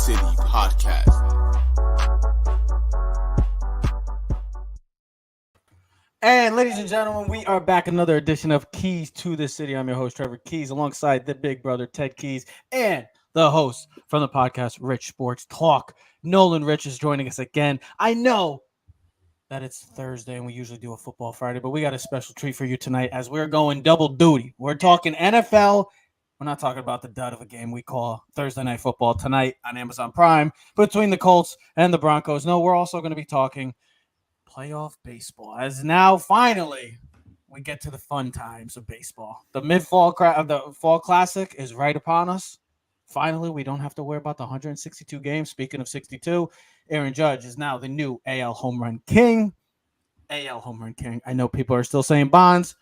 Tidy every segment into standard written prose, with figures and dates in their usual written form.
City podcast. And ladies and gentlemen, we are back another edition of Keys to the City. I'm your host, Trevor Keys, alongside the big brother, Ted Keys, and the host from the podcast, Rich Sports Talk. Nolan Rich is joining us again. I know that it's Thursday and we usually do a football Friday, but we got a special treat for you tonight as we're going double duty. We're talking NFL. We're not talking about the dud of a game we call Thursday Night Football tonight on Amazon Prime between the Colts and the Broncos. No, we're also going to be talking playoff baseball, as now finally we get to the fun times of baseball. The the fall classic is right upon us. Finally, we don't have to worry about the 162 games. Speaking of 62, Aaron Judge is now the new AL home run king. AL home run king. I know people are still saying Bonds.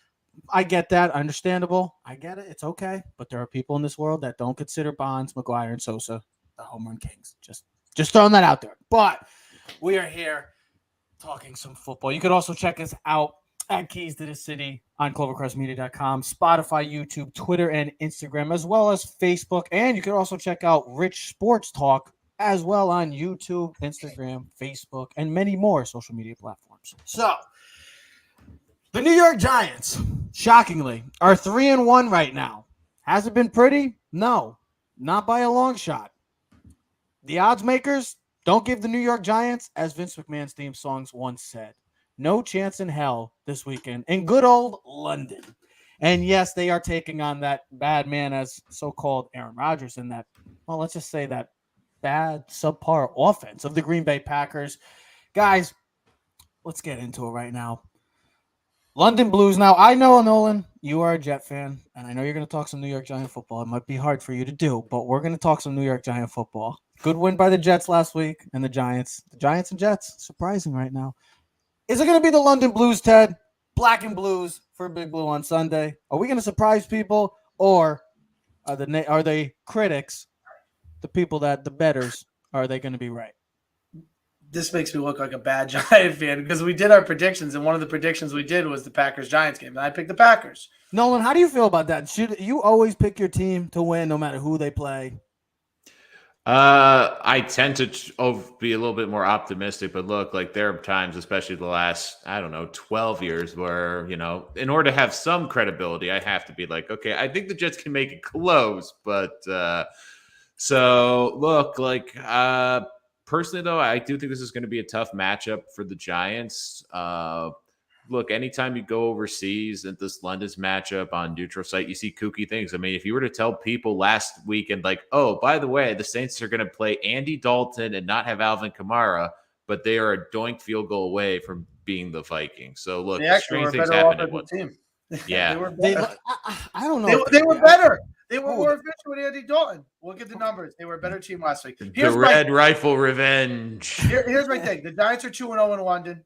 I get that. Understandable. I get it. It's okay. But there are people in this world that don't consider Bonds, McGuire, and Sosa the home run kings. Just throwing that out there. But we are here talking some football. You could also check us out at Keys to the City on clovercrestmedia.com, Spotify, YouTube, Twitter, and Instagram, as well as Facebook. And you can also check out Rich Sports Talk as well on YouTube, Instagram, Facebook, and many more social media platforms. So, the New York Giants, shockingly, are 3-1 right now. Has it been pretty? No, not by a long shot. The odds makers don't give the New York Giants, as Vince McMahon's theme songs once said, no chance in hell this weekend in good old London. And yes, they are taking on that bad man as so-called Aaron Rodgers in that, well, let's just say that bad subpar offense of the Green Bay Packers. Guys, let's get into it right now. London Blues. Now, I know, Nolan, you are a Jet fan, and I know you're going to talk some New York Giant football. It might be hard for you to do, but we're going to talk some New York Giant football. Good win by the Jets last week and the Giants. The Giants and Jets, surprising right now. Is it going to be the London Blues, Ted? Black and Blues for Big Blue on Sunday. Are we going to surprise people, or are they critics, the people that the bettors, are they going to be right? This makes me look like a bad Giant fan because we did our predictions, and one of the predictions we did was the Packers-Giants game, and I picked the Packers. Nolan, how do you feel about that? Should you always pick your team to win no matter who they play? I tend to be a little bit more optimistic, but look, like there are times, especially the last, 12 years where, in order to have some credibility, I have to be like, okay, I think the Jets can make it close. But so look, like personally, though, I do think this is going to be a tough matchup for the Giants. Look, anytime you go overseas at this London's matchup on neutral site, you see kooky things. I mean, if you were to tell people last weekend, like, oh, by the way, the Saints are going to play Andy Dalton and not have Alvin Kamara, but they are a doink field goal away from being the Vikings. So, look, strange things happen in one team. Yeah. I don't know. They were better. They were more efficient with Andy Dalton. Look at the numbers. They were a better team last week. The Red Rifle revenge. Here's my thing. The Giants are 2-0 in London.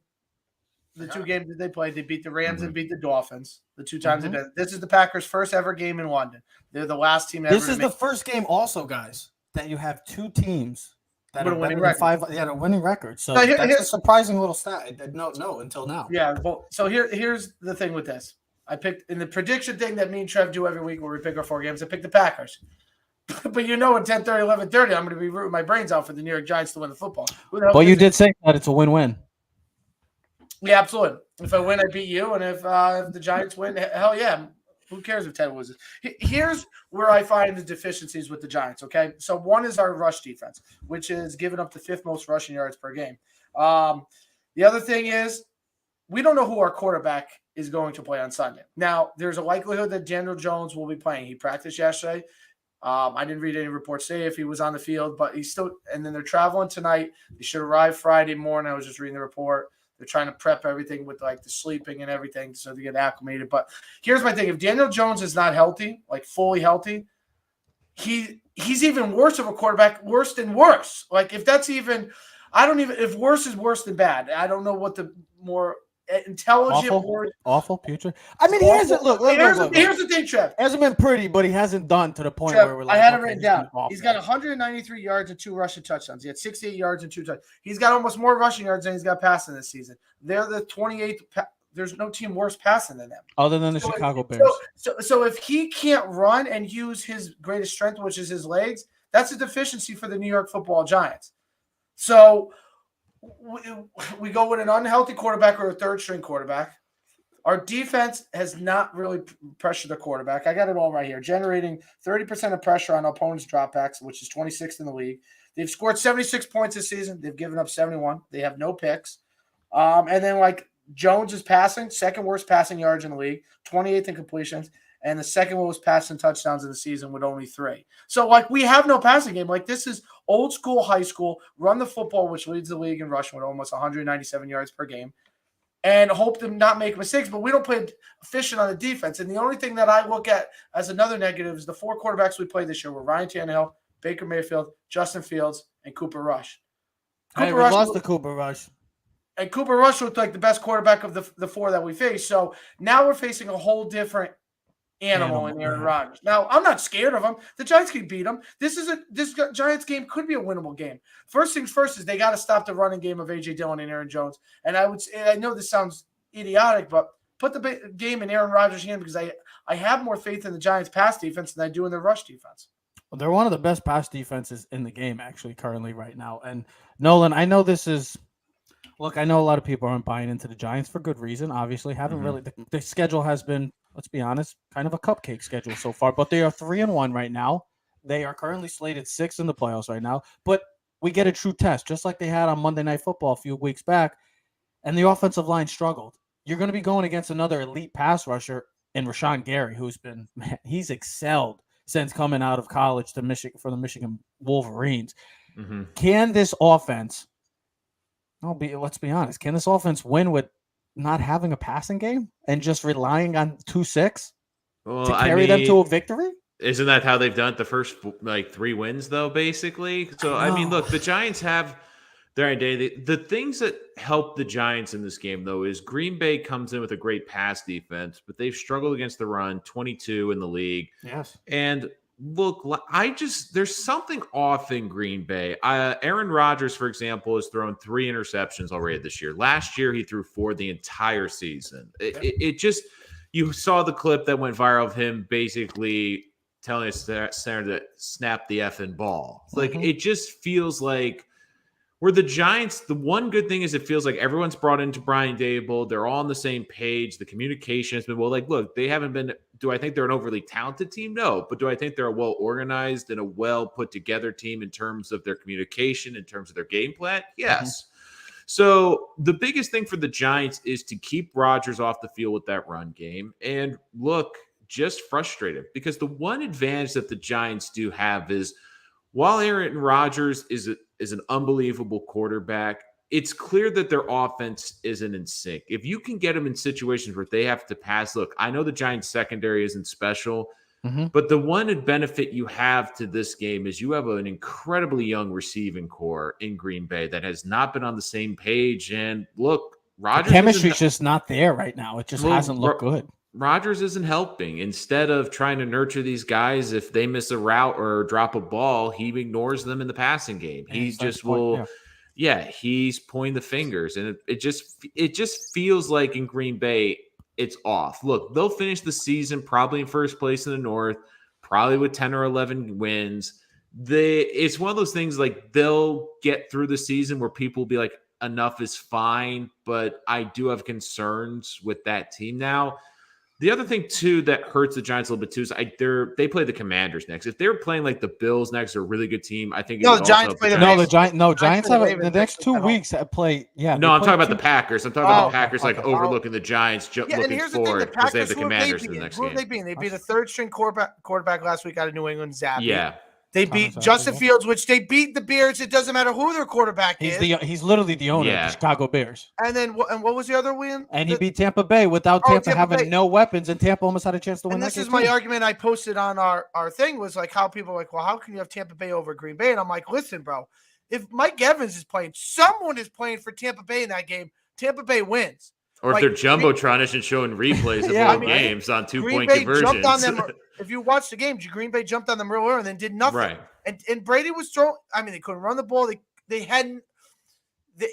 The two games that they played, they beat the Rams and beat the Dolphins. The two times they did. This is the Packers' first ever game in London. They're the last team ever. This is the first game, also, guys, that you have two teams that are winning record. A winning record. So that's a surprising little stat. I did not know until now. Yeah. Well, so here's the thing with this. I picked in the prediction thing that me and Trev do every week where we pick our 4 games. I picked the Packers. But at 10:30, 11:30, I'm going to be rooting my brains out for the New York Giants to win the football. Well, you did say that it's a win-win. Yeah, absolutely. If I win, I beat you. And if the Giants win, hell yeah. Who cares if Ted loses? Here's where I find the deficiencies with the Giants, okay? So one is our rush defense, which is giving up the 5th most rushing yards per game. The other thing is we don't know who our quarterback is going to play on Sunday. Now, there's a likelihood that Daniel Jones will be playing. He practiced yesterday. I didn't read any reports today if he was on the field, but he's still – and then they're traveling tonight. They should arrive Friday morning. I was just reading the report. They're trying to prep everything with like the sleeping and everything so they get acclimated. But here's my thing. If Daniel Jones is not healthy, like fully healthy, he's even worse of a quarterback, worse than worse. Like if that's even – if worse is worse than bad. I don't know what the more intelligent word. Awful, putrid. I mean, he hasn't – look. Here's the thing, Trev. Hasn't been pretty, but he hasn't done to the point Trev, where we're like – I had it written down. He's got 193 yards and 2 rushing touchdowns. He had 68 yards and 2 touchdowns. He's got almost more rushing yards than he's got passing this season. They're the 28th there's no team worse passing than them. Other than the Chicago Bears. So if he can't run and use his greatest strength, which is his legs, That's a deficiency for the New York Football Giants. So we go with an unhealthy quarterback or a third-string quarterback. Our defense has not really pressured the quarterback. I got it all right here. Generating 30% of pressure on opponents' dropbacks, which is 26th in the league. They've scored 76 points this season. They've given up 71. They have no picks. And then, like, Jones is passing, second worst passing yards in the league, 28th in completions, and the second most passing touchdowns in the season with only 3. So, like, we have no passing game. Like, this is old school, high school, run the football, which leads the league in rushing with almost 197 yards per game, and hope to not make mistakes. But we don't play efficient on the defense. And the only thing that I look at as another negative is the 4 quarterbacks we played this year were Ryan Tannehill, Baker Mayfield, Justin Fields, and Cooper Rush. We lost to Cooper Rush. And Cooper Rush looked like the best quarterback of the 4 that we faced. So now we're facing a whole different animal in Aaron Rodgers. Now, I'm not scared of him. The Giants can beat him. This Giants game could be a winnable game. First things first is they got to stop the running game of A.J. Dillon and Aaron Jones. And I know this sounds idiotic, but put the game in Aaron Rodgers' hand, because I have more faith in the Giants' pass defense than I do in their rush defense. Well, they're one of the best pass defenses in the game, actually, currently right now. And Nolan, I know this is – look, I know a lot of people aren't buying into the Giants for good reason, obviously. Haven't really – the schedule has been, let's be honest, kind of a cupcake schedule so far. But they are 3-1 right now. They are currently slated 6th in the playoffs right now. But we get a true test, just like they had on Monday Night Football a few weeks back, and the offensive line struggled. You're going to be going against another elite pass rusher in Rashawn Gary, who's been – man, he's excelled since coming out of college to Michigan for the Michigan Wolverines. Can this offense – let's be honest. Can this offense win with not having a passing game and just relying on 2-6 to carry them to a victory? Isn't that how they've done it the first 3 wins, though, basically? So, I mean, look, the Giants have their identity. The things that help the Giants in this game, though, is Green Bay comes in with a great pass defense, but they've struggled against the run, 22 in the league. Yes. And look, there's something off in Green Bay. Aaron Rodgers, for example, has thrown 3 interceptions already this year. Last year, he threw 4 the entire season. It just, you saw the clip that went viral of him basically telling his center to snap the effing ball. Like, it just feels like where the Giants, the one good thing is it feels like everyone's brought into Brian Daboll. They're all on the same page. The communication has been, look, they haven't been, do I think they're an overly talented team? No. But do I think they're a well-organized and a well-put-together team in terms of their communication, in terms of their game plan? Yes. So the biggest thing for the Giants is to keep Rodgers off the field with that run game. And look, just frustrated, because the one advantage that the Giants do have is while Aaron Rodgers is an unbelievable quarterback, it's clear that their offense isn't in sync. If you can get them in situations where they have to pass, look, I know the Giants secondary isn't special, but the one benefit you have to this game is you have an incredibly young receiving core in Green Bay that has not been on the same page. And look, Rodgers, chemistry's just not there right now. It just hasn't looked good. Rodgers isn't helping. Instead of trying to nurture these guys, if they miss a route or drop a ball, he ignores them in the passing game. He's pointing the fingers, and it just feels like in Green Bay it's off. Look, they'll finish the season probably in first place in the North, probably with 10 or 11 wins. It's one of those things, like, they'll get through the season where people will be like, enough is fine, but I do have concerns with that team now. The other thing, too, that hurts the Giants a little bit, too, is they play the Commanders next. If they were playing like the Bills next, they're a really good team. I think the Giants play Giants have the next 2 weeks play. Yeah. No, I'm talking about the Packers. I'm talking about the Packers overlooking the Giants, looking forward because they have the Commanders in the next game. They beat a third-string quarterback last week out of New England, Zappy. Yeah. They beat Justin Fields, which they beat the Bears. It doesn't matter who their quarterback is. He's literally the owner of the Chicago Bears. And then what was the other win? And he beat Tampa Bay without Tampa having no weapons, and Tampa almost had a chance to win. And this is my argument I posted on our thing, was like how people are like, well, how can you have Tampa Bay over Green Bay? And I'm like, listen, bro, if Mike Evans is playing, someone is playing for Tampa Bay in that game, Tampa Bay wins. Or if they're jumbotronish and showing replays of all games on 2-point conversions. Jumped on them. If you watch the game, Green Bay jumped on them real early and then did nothing. Right. And Brady was throwing. I mean, they couldn't run the ball. They hadn't.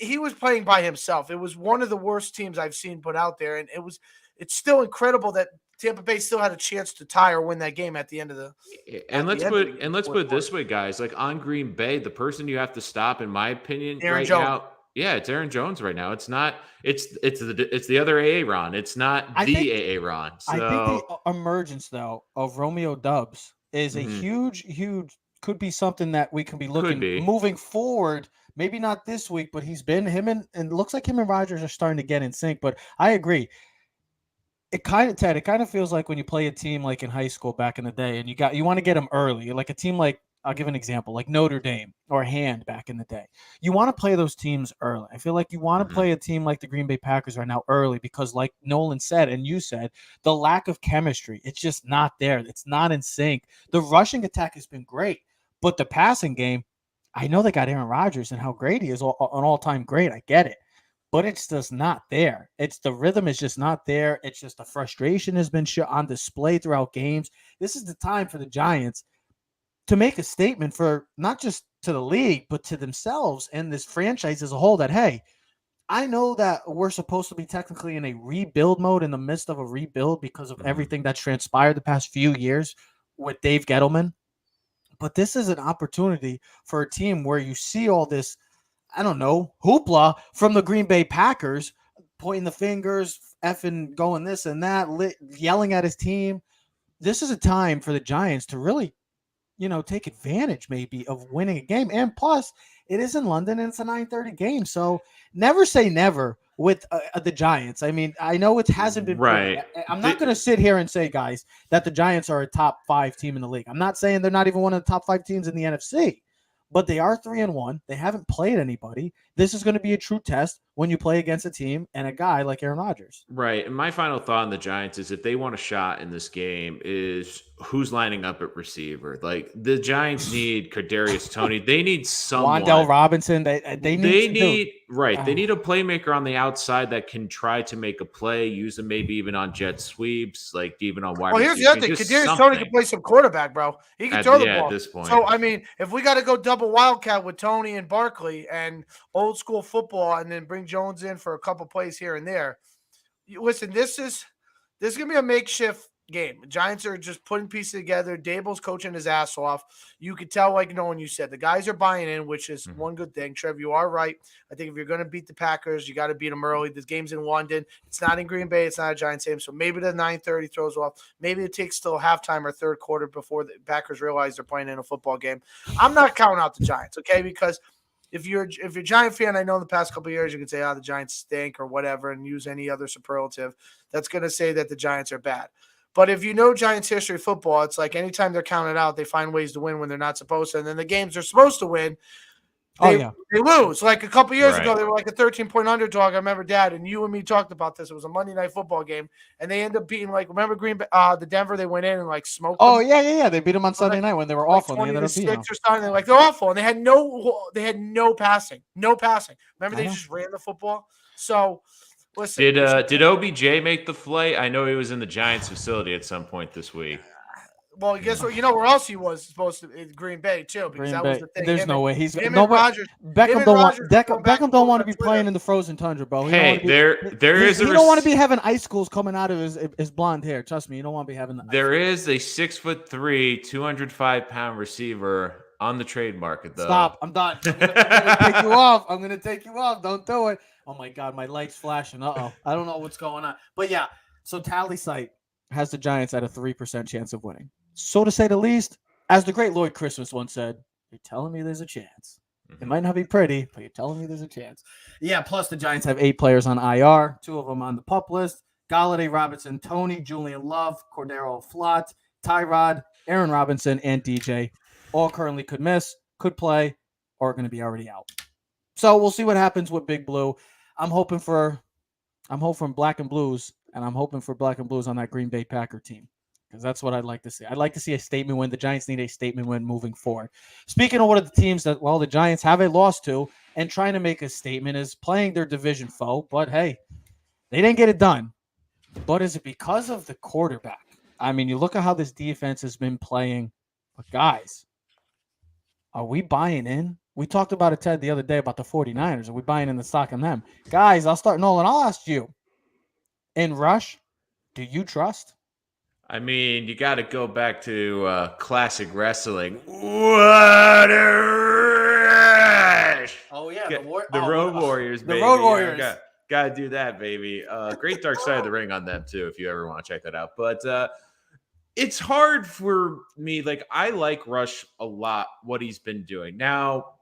He was playing by himself. It was one of the worst teams I've seen put out there, and it's still incredible that Tampa Bay still had a chance to tie or win that game at the end of the. And let's put it this way, guys. Like on Green Bay, the person you have to stop, in my opinion, Aaron right Jones. now, it's Aaron Jones right now. It's not. It's the other Aaron. It's not Aaron. So I think the emergence though of Romeo Dubs is a Mhm. huge could be something that we can be looking moving forward. Maybe not this week, but he's been and looks like him and Rodgers are starting to get in sync. But I agree. It kind of feels like when you play a team like in high school back in the day, and you want to get them early, like a team like, I'll give an example, like Notre Dame or Hand back in the day. You want to play those teams early. I feel like you want to play a team like the Green Bay Packers right now early because, like Nolan said and you said, the lack of chemistry, it's just not there. It's not in sync. The rushing attack has been great, but the passing game, I know they got Aaron Rodgers and how great he is, an all-time great. I get it. But it's just not there. It's the rhythm is just not there. It's just the frustration has been on display throughout games. This is the time for the Giants to make a statement for not just to the league, but to themselves and this franchise as a whole that, hey, I know that we're supposed to be technically in a rebuild mode in the midst of a rebuild because of everything that's transpired the past few years with Dave Gettleman. But this is an opportunity for a team where you see all this, I don't know, hoopla from the Green Bay Packers, pointing the fingers, effing going this and that, yelling at his team. This is a time for the Giants to really, take advantage maybe of winning a game. And plus, it is in London and it's a 9:30 game. So never say never with the Giants. I mean, I know it hasn't been right. I'm not going to sit here and say, guys, that the Giants are a top 5 team in the league. I'm not saying they're not even one of the top 5 teams in the NFC. But they are 3-1. They haven't played anybody. This is going to be a true test when you play against a team and a guy like Aaron Rodgers. Right. And my final thought on the Giants is if they want a shot in this game is who's lining up at receiver. Like the Giants need Kadarius Toney. They need someone. Wan'Dale Robinson. They need They need a playmaker on the outside that can try to make a play, use them maybe even on jet sweeps, like even on wide receiver. Well, here's the other thing. Kadarius Toney can play some quarterback, bro. He can throw the ball. At this point. So, I mean, if we got to go double wildcat with Toney and Barkley and old school football and then bring Jones in for a couple plays here and there, listen, this is going to be a makeshift game. The Giants are just putting pieces together. Dable's coaching his ass off. You could tell, like Nolan, you said, the guys are buying in, which is one good thing. Trev, you are right. I think if you're going to beat the Packers, you got to beat them early. This game's in London. It's not in Green Bay. It's not a Giants game. So maybe the 9:30 throws off. Maybe it takes till halftime or third quarter before the Packers realize they're playing in a football game. I'm not counting out the Giants, okay? Because if you're a Giant fan, I know in the past couple of years you can say, the Giants stink or whatever and use any other superlative that's going to say that the Giants are bad. But if you know Giants history of football, it's like anytime they're counted out, they find ways to win when they're not supposed to. And then the games they're supposed to win, they lose. Like a couple years ago, they were like a 13-point underdog. I remember, Dad, and you and me talked about this. It was a Monday night football game, and they ended up beating, like, remember the Denver, they went in and, like, smoked them? Oh, yeah. They beat them on Sunday night when they were awful. Like 20 to 6 or something. They're like, they're awful. And they had no passing. No passing. Remember, they just ran the football? So – listen, did OBJ make the play? I know he was in the Giants facility at some point this week. Well, guess what? You know where else he was supposed to in Green Bay too, because that was the thing. There's no way he's Rodgers. Beckham don't want to be playing in the frozen tundra, bro. He don't want to be having icicles coming out of his blonde hair. Trust me, you don't want to be having that. There is a 6'3", 205-pound receiver on the trade market, though. Stop! I'm done. I'm gonna take you off. I'm gonna take you off. Don't do it. Oh my God, my light's flashing. I don't know what's going on. But yeah, so Tally Site has the Giants at a 3% chance of winning. So to say the least, as the great Lloyd Christmas once said, you're telling me there's a chance. It might not be pretty, but you're telling me there's a chance. Yeah, plus the Giants have 8 players on IR, 2 of them on the PUP list. Galladay, Robinson, Toney, Julian Love, Cordero Flott, Tyrod, Aaron Robinson, and DJ. All currently could miss, could play, or are going to be already out. So we'll see what happens with Big Blue. I'm hoping for black and blues, and I'm hoping for black and blues on that Green Bay Packer team, because that's what I'd like to see. I'd like to see a statement win. The Giants need a statement win moving forward. Speaking of one of the teams that, the Giants have a loss to and trying to make a statement is playing their division foe, but hey, they didn't get it done. But is it because of the quarterback? I mean, you look at how this defense has been playing, but guys, are we buying in? We talked about it, Ted, the other day about the 49ers. Are we buying in the stock on them? Guys, Nolan, I'll ask you. In Rush, do you trust? I mean, you got to go back to classic wrestling. What a rush! Oh yeah, The Road Warriors, the baby. Road Warriors. Got to do that, baby. Great Dark Side of the Ring on them too, if you ever want to check that out. But it's hard for me. Like, I like Rush a lot, what he's been doing. Now,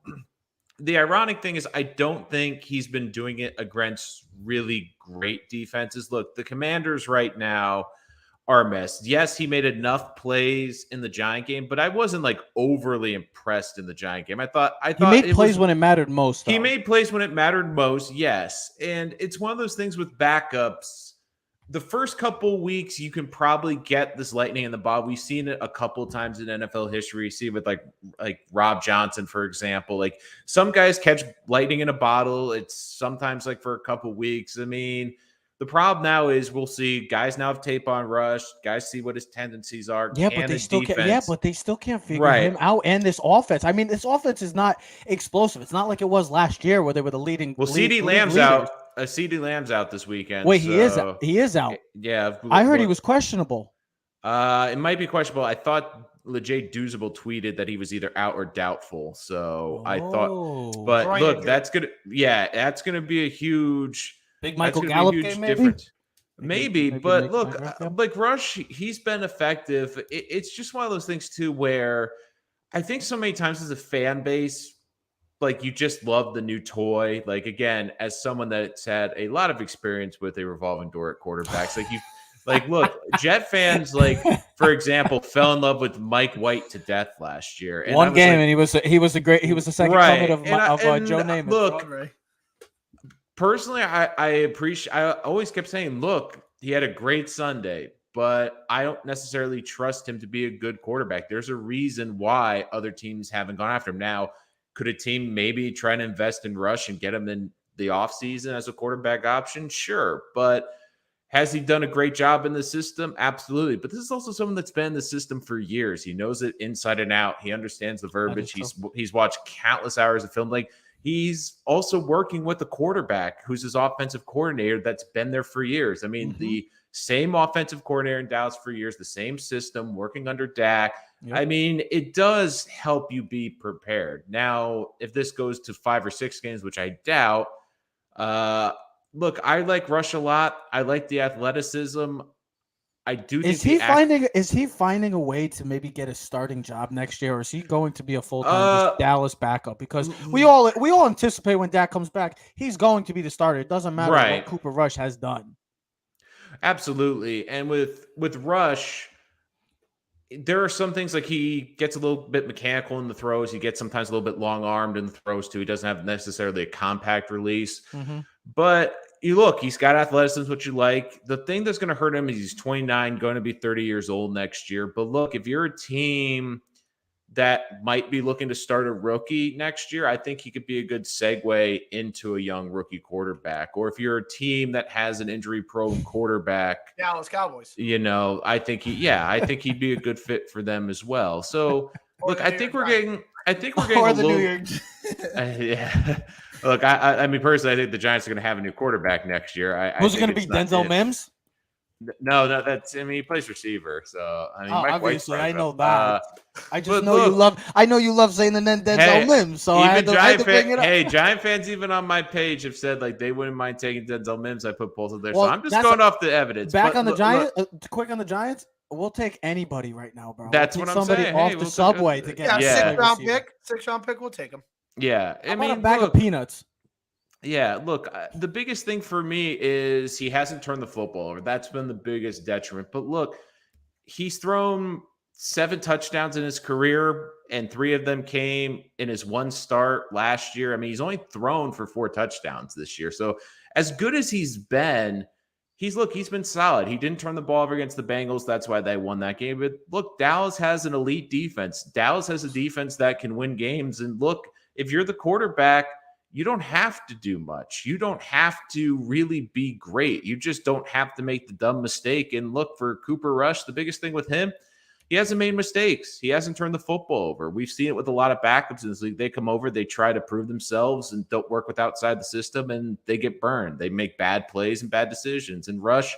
the ironic thing is I don't think he's been doing it against really great defenses. Look, the Commanders right now are a mess. Yes, he made enough plays in the Giant game, but I wasn't like overly impressed in the Giant game. I thought he made plays when it mattered most. He made plays when it mattered most, yes. And it's one of those things with backups. The first couple weeks, you can probably get this lightning in the bottle. We've seen it a couple times in NFL history. You see it with like Rob Johnson, for example. Like, some guys catch lightning in a bottle. It's sometimes like for a couple weeks. I mean, the problem now is we'll see guys now have tape on Rush. Guys see what his tendencies are. Yeah, but they still can't. Yeah, but they still can't figure him out. And this offense. I mean, this offense is not explosive. It's not like it was last year where they were the leading. Well, CD Lamb's out. CD Lamb's out this weekend. Wait, he is out. He is out. Yeah, I heard he was questionable. It might be questionable. I thought Lejay Douzable tweeted that he was either out or doubtful. So I thought, but look, that's gonna be a huge. Big Michael Gallup game, maybe? Maybe, but look, like Rush, he's been effective. It's just one of those things too, where I think so many times as a fan base, like, you just love the new toy. Like, again, as someone that's had a lot of experience with a revolving door at quarterbacks, look, Jet fans, like, for example, fell in love with Mike White to death last year. And One game, and he was the second coming of Joe Namath. Look, personally, I appreciate. I always kept saying, look, he had a great Sunday, but I don't necessarily trust him to be a good quarterback. There's a reason why other teams haven't gone after him. Now, could a team maybe try to invest in Rush and get him in the offseason as a quarterback option? Sure. But has he done a great job in the system? Absolutely. But this is also someone that's been in the system for years. He knows it inside and out. He understands the verbiage. He's watched countless hours of film. Like, he's also working with a quarterback who's his offensive coordinator that's been there for years. I mean, the same offensive coordinator in Dallas for years, the same system, working under Dak. Yep. I mean, it does help you be prepared. Now, if this goes to 5 or 6 games, which I doubt, look, I like Rush a lot. I like the athleticism. I do think is he finding a way to maybe get a starting job next year, or is he going to be a full-time Dallas backup? Because we all anticipate when Dak comes back, he's going to be the starter. It doesn't matter what Cooper Rush has done. Absolutely. And with Rush, there are some things like he gets a little bit mechanical in the throws. He gets sometimes a little bit long-armed in the throws too. He doesn't have necessarily a compact release. But you look, he's got athleticism, what you like. The thing that's going to hurt him is he's 29, going to be 30 years old next year. But look, if you're a team that might be looking to start a rookie next year, I think he could be a good segue into a young rookie quarterback. Or if you're a team that has an injury-prone quarterback, Dallas Cowboys, I think he'd be a good fit for them as well. So look, I think we're getting or the New York. Yeah. Look, I mean, personally, I think the Giants are going to have a new quarterback next year. Who's it going to be? Denzel Mims? No, he plays receiver. So I mean, obviously, I know that. I just know you love. I know you love saying the name Denzel Mims. So I had to bring it up. Hey, Giant fans, even on my page, have said like they wouldn't mind taking Denzel Mims. I put polls up there, so I'm just going off the evidence. Back on the Giants. Quick on the Giants. We'll take anybody right now, bro. That's what I'm saying. Off the subway to get. Sixth round pick. We'll take him. Yeah, I mean, a bag of peanuts. Yeah, look, the biggest thing for me is he hasn't turned the football over. That's been the biggest detriment. But look, he's thrown 7 touchdowns in his career, and 3 of them came in his one start last year. I mean, he's only thrown for 4 touchdowns this year. So as good as he's been, he's been solid. He didn't turn the ball over against the Bengals. That's why they won that game. But look, Dallas has an elite defense. Dallas has a defense that can win games. And look, if you're the quarterback, you don't have to do much. You don't have to really be great. You just don't have to make the dumb mistake. And look, for Cooper Rush, the biggest thing with him, he hasn't made mistakes. He hasn't turned the football over. We've seen it with a lot of backups in this league. They come over, they try to prove themselves and don't work with outside the system, and they get burned. They make bad plays and bad decisions. And Rush,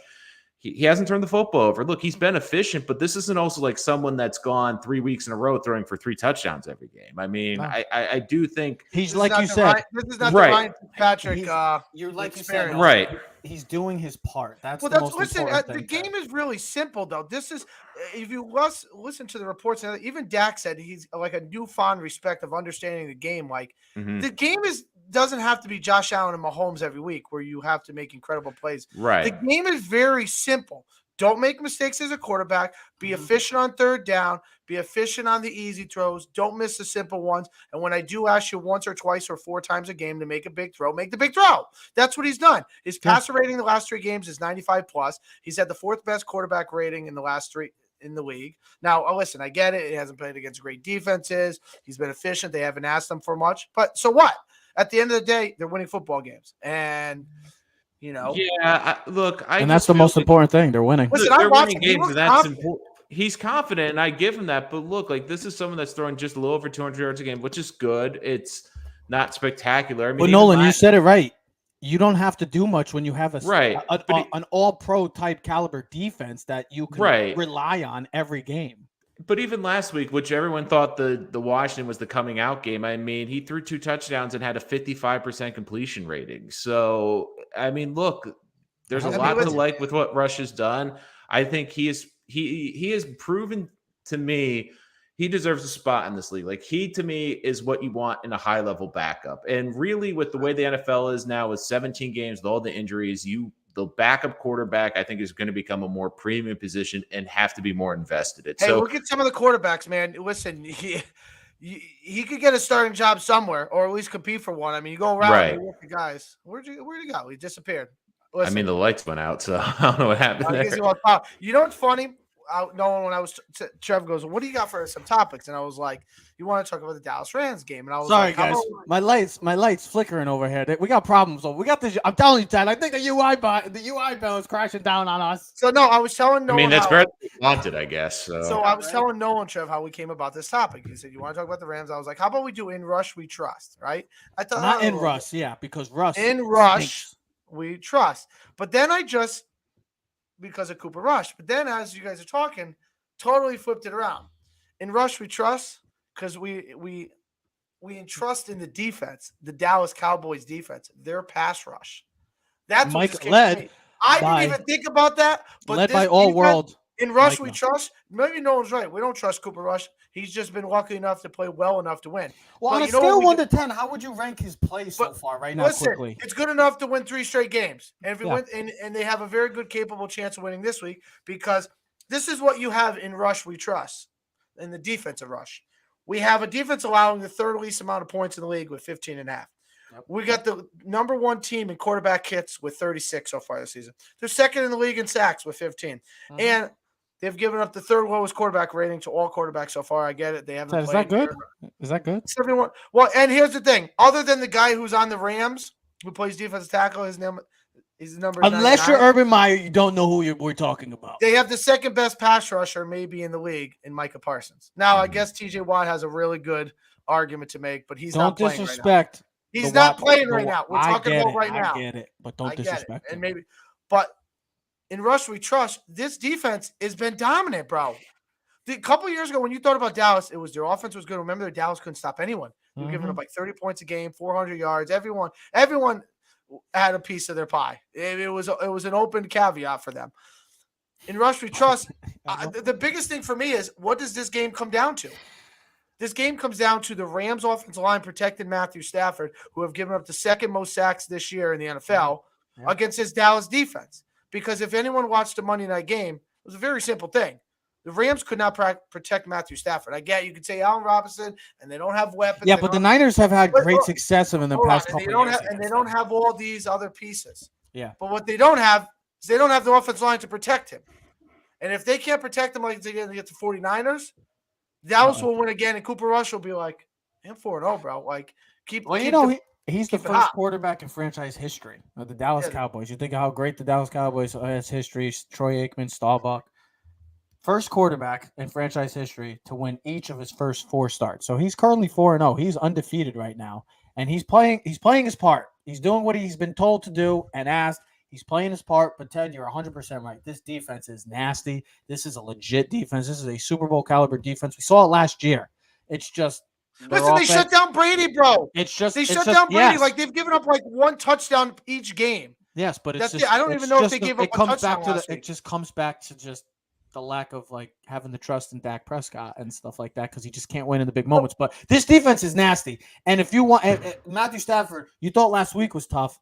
he hasn't turned the football over. Look, he's been efficient, but this isn't also like someone that's gone 3 weeks in a row throwing for 3 touchdowns every game. I mean, No. I do think he's like you said. This is not Right. the Ryan Fitzpatrick. You're like you said, experience. right. He's doing his part. That's Well, the most listen. important The thing. game is really simple, though. This is, if you listen to the reports, and even Dak said he's like a newfound respect of understanding the game. Like Mhm. the game doesn't have to be Josh Allen and Mahomes every week, where you have to make incredible plays. Right. The game is very simple. Don't make mistakes as a quarterback. Be efficient on third down. Be efficient on the easy throws. Don't miss the simple ones. And when I do ask you once or twice or 4 times a game to make a big throw, make the big throw. That's what he's done. His passer rating the last 3 games is 95 plus. He's had the 4th best quarterback rating in the last 3 in the league. Now, listen, I get it. He hasn't played against great defenses. He's been efficient. They haven't asked him for much. But so what? At the end of the day, they're winning football games. And Yeah, and that's the most important thing. They're winning. Listen, they're I'm watching. winning games, and that's important. He's confident, and I give him that. But look, like this is someone that's throwing just a little over 200 yards a game, which is good. It's not spectacular. I mean, Well, Nolan, you said it right. You don't have to do much when you have an all-pro type caliber defense that you can rely on every game. But even last week, which everyone thought the Washington was the coming out game, I mean, he threw 2 touchdowns and had a 55% completion rating. So, I mean, look, there's a lot to like with what Rush has done. I think he has proven to me he deserves a spot in this league. Like he, to me, is what you want in a high-level backup. And really, with the way the NFL is now, with 17 games, with all the injuries, the backup quarterback, I think, is going to become a more premium position and have to be more invested in. Hey, look at some of the quarterbacks, man. Listen, he could get a starting job somewhere, or at least compete for one. I mean, you go around and you look at guys. Where'd he go? He disappeared. Listen, I mean, the lights went out, so I don't know what happened there. You know what's funny? When I was Trevor goes, "What do you got for some topics?" And I was like, "You want to talk about the Dallas Rams game?" And I was sorry, like, guys, my lights flickering over here. We got problems. We got this. I'm telling you, Ted. I think the UI bill is crashing down on us. So no, I was telling Nolan. I mean, that's very wanted, I guess. So I was telling Nolan, Trev, how we came about this topic. He said, "You want to talk about the Rams?" I was like, "How about we do in rush we trust?" Right? I thought not in rush, because rush in rush stinks. We trust. But then I just because of Cooper Rush. But then as you guys are talking, totally flipped it around. In rush we trust because we entrust in the defense, the Dallas Cowboys defense, their pass rush. That's what Mike led. I didn't even think about that. But led by all world. In rush we trust. Maybe no one's right. We don't trust Cooper Rush. He's just been lucky enough to play well enough to win. Well, on a scale 1 to 10, how would you rank his play so far right now? Listen, quickly, it's good enough to win 3 straight games, and if it went, and they have a very good, capable chance of winning this week because this is what you have in rush we trust, in the defensive rush. We have a defense allowing the 3rd least amount of points in the league with 15.5. Yep. We got the number 1 team in quarterback hits with 36 so far this season. They're 2nd in the league in sacks with 15, and they've given up the 3rd lowest quarterback rating to all quarterbacks so far. I get it. They haven't. Is that good? Is that good? 71. Well, and here's the thing. Other than the guy who's on the Rams, who plays defensive tackle, his number. Unless you're Urban Meyer, you don't know who we're talking about. They have the 2nd best pass rusher maybe in the league in Micah Parsons. Now, I guess TJ Watt has a really good argument to make, but he's not playing right now. He's not playing right now. We're talking about right now. I get it, but don't disrespect him. And but in rush we trust, this defense has been dominant, bro. A couple years ago when you thought about Dallas, it was their offense was good. Remember, Dallas couldn't stop anyone. They were giving up like 30 points a game, 400 yards. Everyone had a piece of their pie. It was an open caveat for them. In rush we trust, the biggest thing for me is what does this game come down to? This game comes down to the Rams offensive line protecting Matthew Stafford, who have given up the 2nd most sacks this year in the NFL against his Dallas defense. Because if anyone watched the Monday night game, it was a very simple thing. The Rams could not protect Matthew Stafford. I get you could say Allen Robinson, and they don't have weapons. Yeah, but the Niners have had great success in the past couple of years. And they don't have all these other pieces. Yeah. But what they don't have is they don't have the offensive line to protect him. And if they can't protect him like they get the 49ers, Dallas will win again, and Cooper Rush will be like, I'm 4-0, bro. Like, he's the first quarterback in franchise history of the Dallas Cowboys. You think of how great the Dallas Cowboys has history, Troy Aikman, Staubach. First quarterback in franchise history to win each of his first 4 starts. So he's currently 4-0. He's undefeated right now. And he's playing his part. He's doing what he's been told to do and asked. He's playing his part, but Ted, you're 100% right. This defense is nasty. This is a legit defense. This is a Super Bowl caliber defense. We saw it last year. It's just listen. They shut down Brady, bro. It's just they it's shut just, down Brady. yes. Like they've given up like one touchdown each game. Yes, but it's That's it. I don't even know if they gave up a touchdown last week. It just comes back to just the lack of like having the trust in Dak Prescott and stuff like that because he just can't win in the big moments. But this defense is nasty. And if you want Matthew Stafford, you thought last week was tough.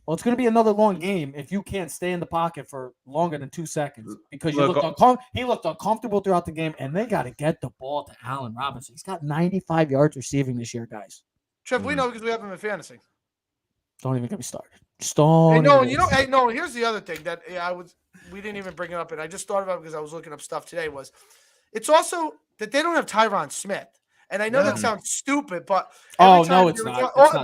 Well, it's going to be another long game if you can't stay in the pocket for longer than 2 seconds because he looked uncomfortable throughout the game, and they got to get the ball to Allen Robinson. He's got 95 yards receiving this year, guys. Trev, we know because we have him in fantasy. Don't even get me started. Here's the other thing that we didn't even bring it up, and I just thought about it because I was looking up stuff today. It's also that they don't have Tyron Smith. And I know that sounds stupid, but it's not.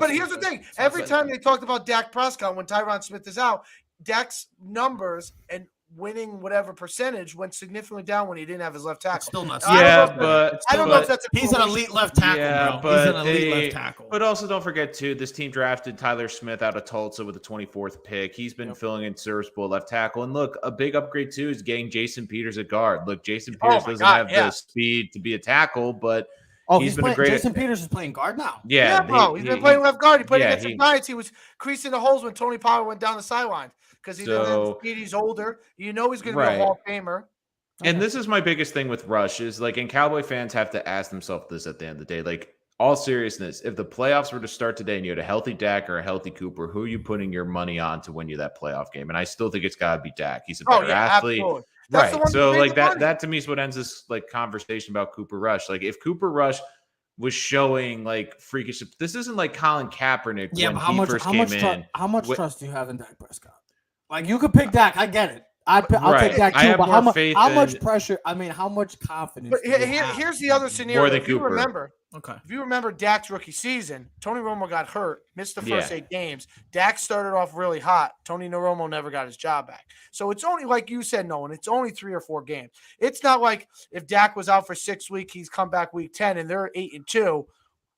But here's the thing: every time they talked about Dak Prescott when Tyron Smith is out, Dak's numbers and winning whatever percentage went significantly down when he didn't have his left tackle. Still not. I don't know if that's he's an elite left tackle. Yeah, bro. He's an elite left tackle. But also don't forget too, this team drafted Tyler Smith out of Tulsa with the 24th pick. He's been filling in serviceable left tackle. And look, a big upgrade too is getting Jason Peters at guard. Look, Jason Peters doesn't have the speed to be a tackle, but he's been great. Jason Peters is playing guard now. Yeah, bro. He's been playing left guard. He played against the Giants. He was creasing the holes when Tony Pollard went down the sideline because he doesn't have speed. He's older. You know he's going to be a Hall of Famer. And this is my biggest thing with Rush is like, and Cowboy fans have to ask themselves this at the end of the day. Like, all seriousness, if the playoffs were to start today and you had a healthy Dak or a healthy Cooper, who are you putting your money on to win you that playoff game? And I still think it's got to be Dak. He's a better athlete. Absolutely. Right. So like that to me is what ends this like conversation about Cooper Rush. Like if Cooper Rush was showing like freakish, this isn't like Colin Kaepernick when he first came in. How much trust do you have in Dak Prescott? Like you could pick Dak. I get it. I'll take Dak too. But how much pressure? I mean, how much confidence? But here's the other scenario. More than Cooper. If you remember Dak's rookie season, Tony Romo got hurt, missed the first 8 games. Dak started off really hot. Tony Romo never got his job back. So it's only, like you said, Nolan, it's only 3 or 4 games. It's not like if Dak was out for 6 weeks, he's come back week 10 and they're 8-2.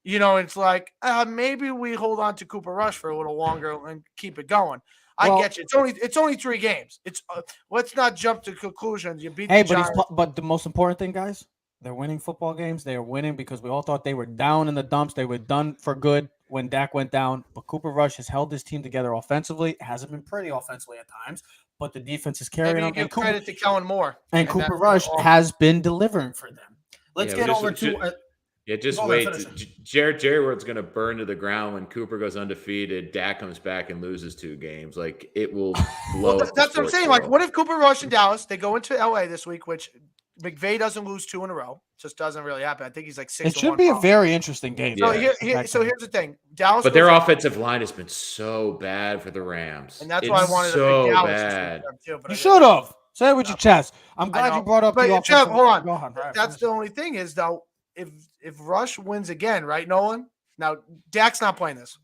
You know, it's like maybe we hold on to Cooper Rush for a little longer and keep it going. I get you. It's only 3 games. It's let's not jump to conclusions. You beat the Giants. But the most important thing, guys, they're winning football games. They are winning because we all thought they were down in the dumps. They were done for good when Dak went down. But Cooper Rush has held this team together offensively. It hasn't been pretty offensively at times, but the defense is carrying them. Give credit to Kellen Moore. And Cooper Rush has been delivering for them. Let's get over to just wait. Jerry World's going to burn to the ground when Cooper goes undefeated. Dak comes back and loses 2 games. Like it will blow. That's what I'm saying. Like, what if Cooper Rush and Dallas? They go into LA this week, which McVay doesn't lose 2 in a row. Just doesn't really happen. I think he's like 6-1. It should be a very interesting game. So, so here's the thing. Dallas, but their offensive line has been so bad for the Rams, and that's why I wanted so to pick Dallas bad. Too, you should have said it with your chest. I'm glad you brought up the offensive. Jeff, hold on. Right, that's the only thing is though. If Rush wins again, right, Nolan? Now, Dak's not playing this.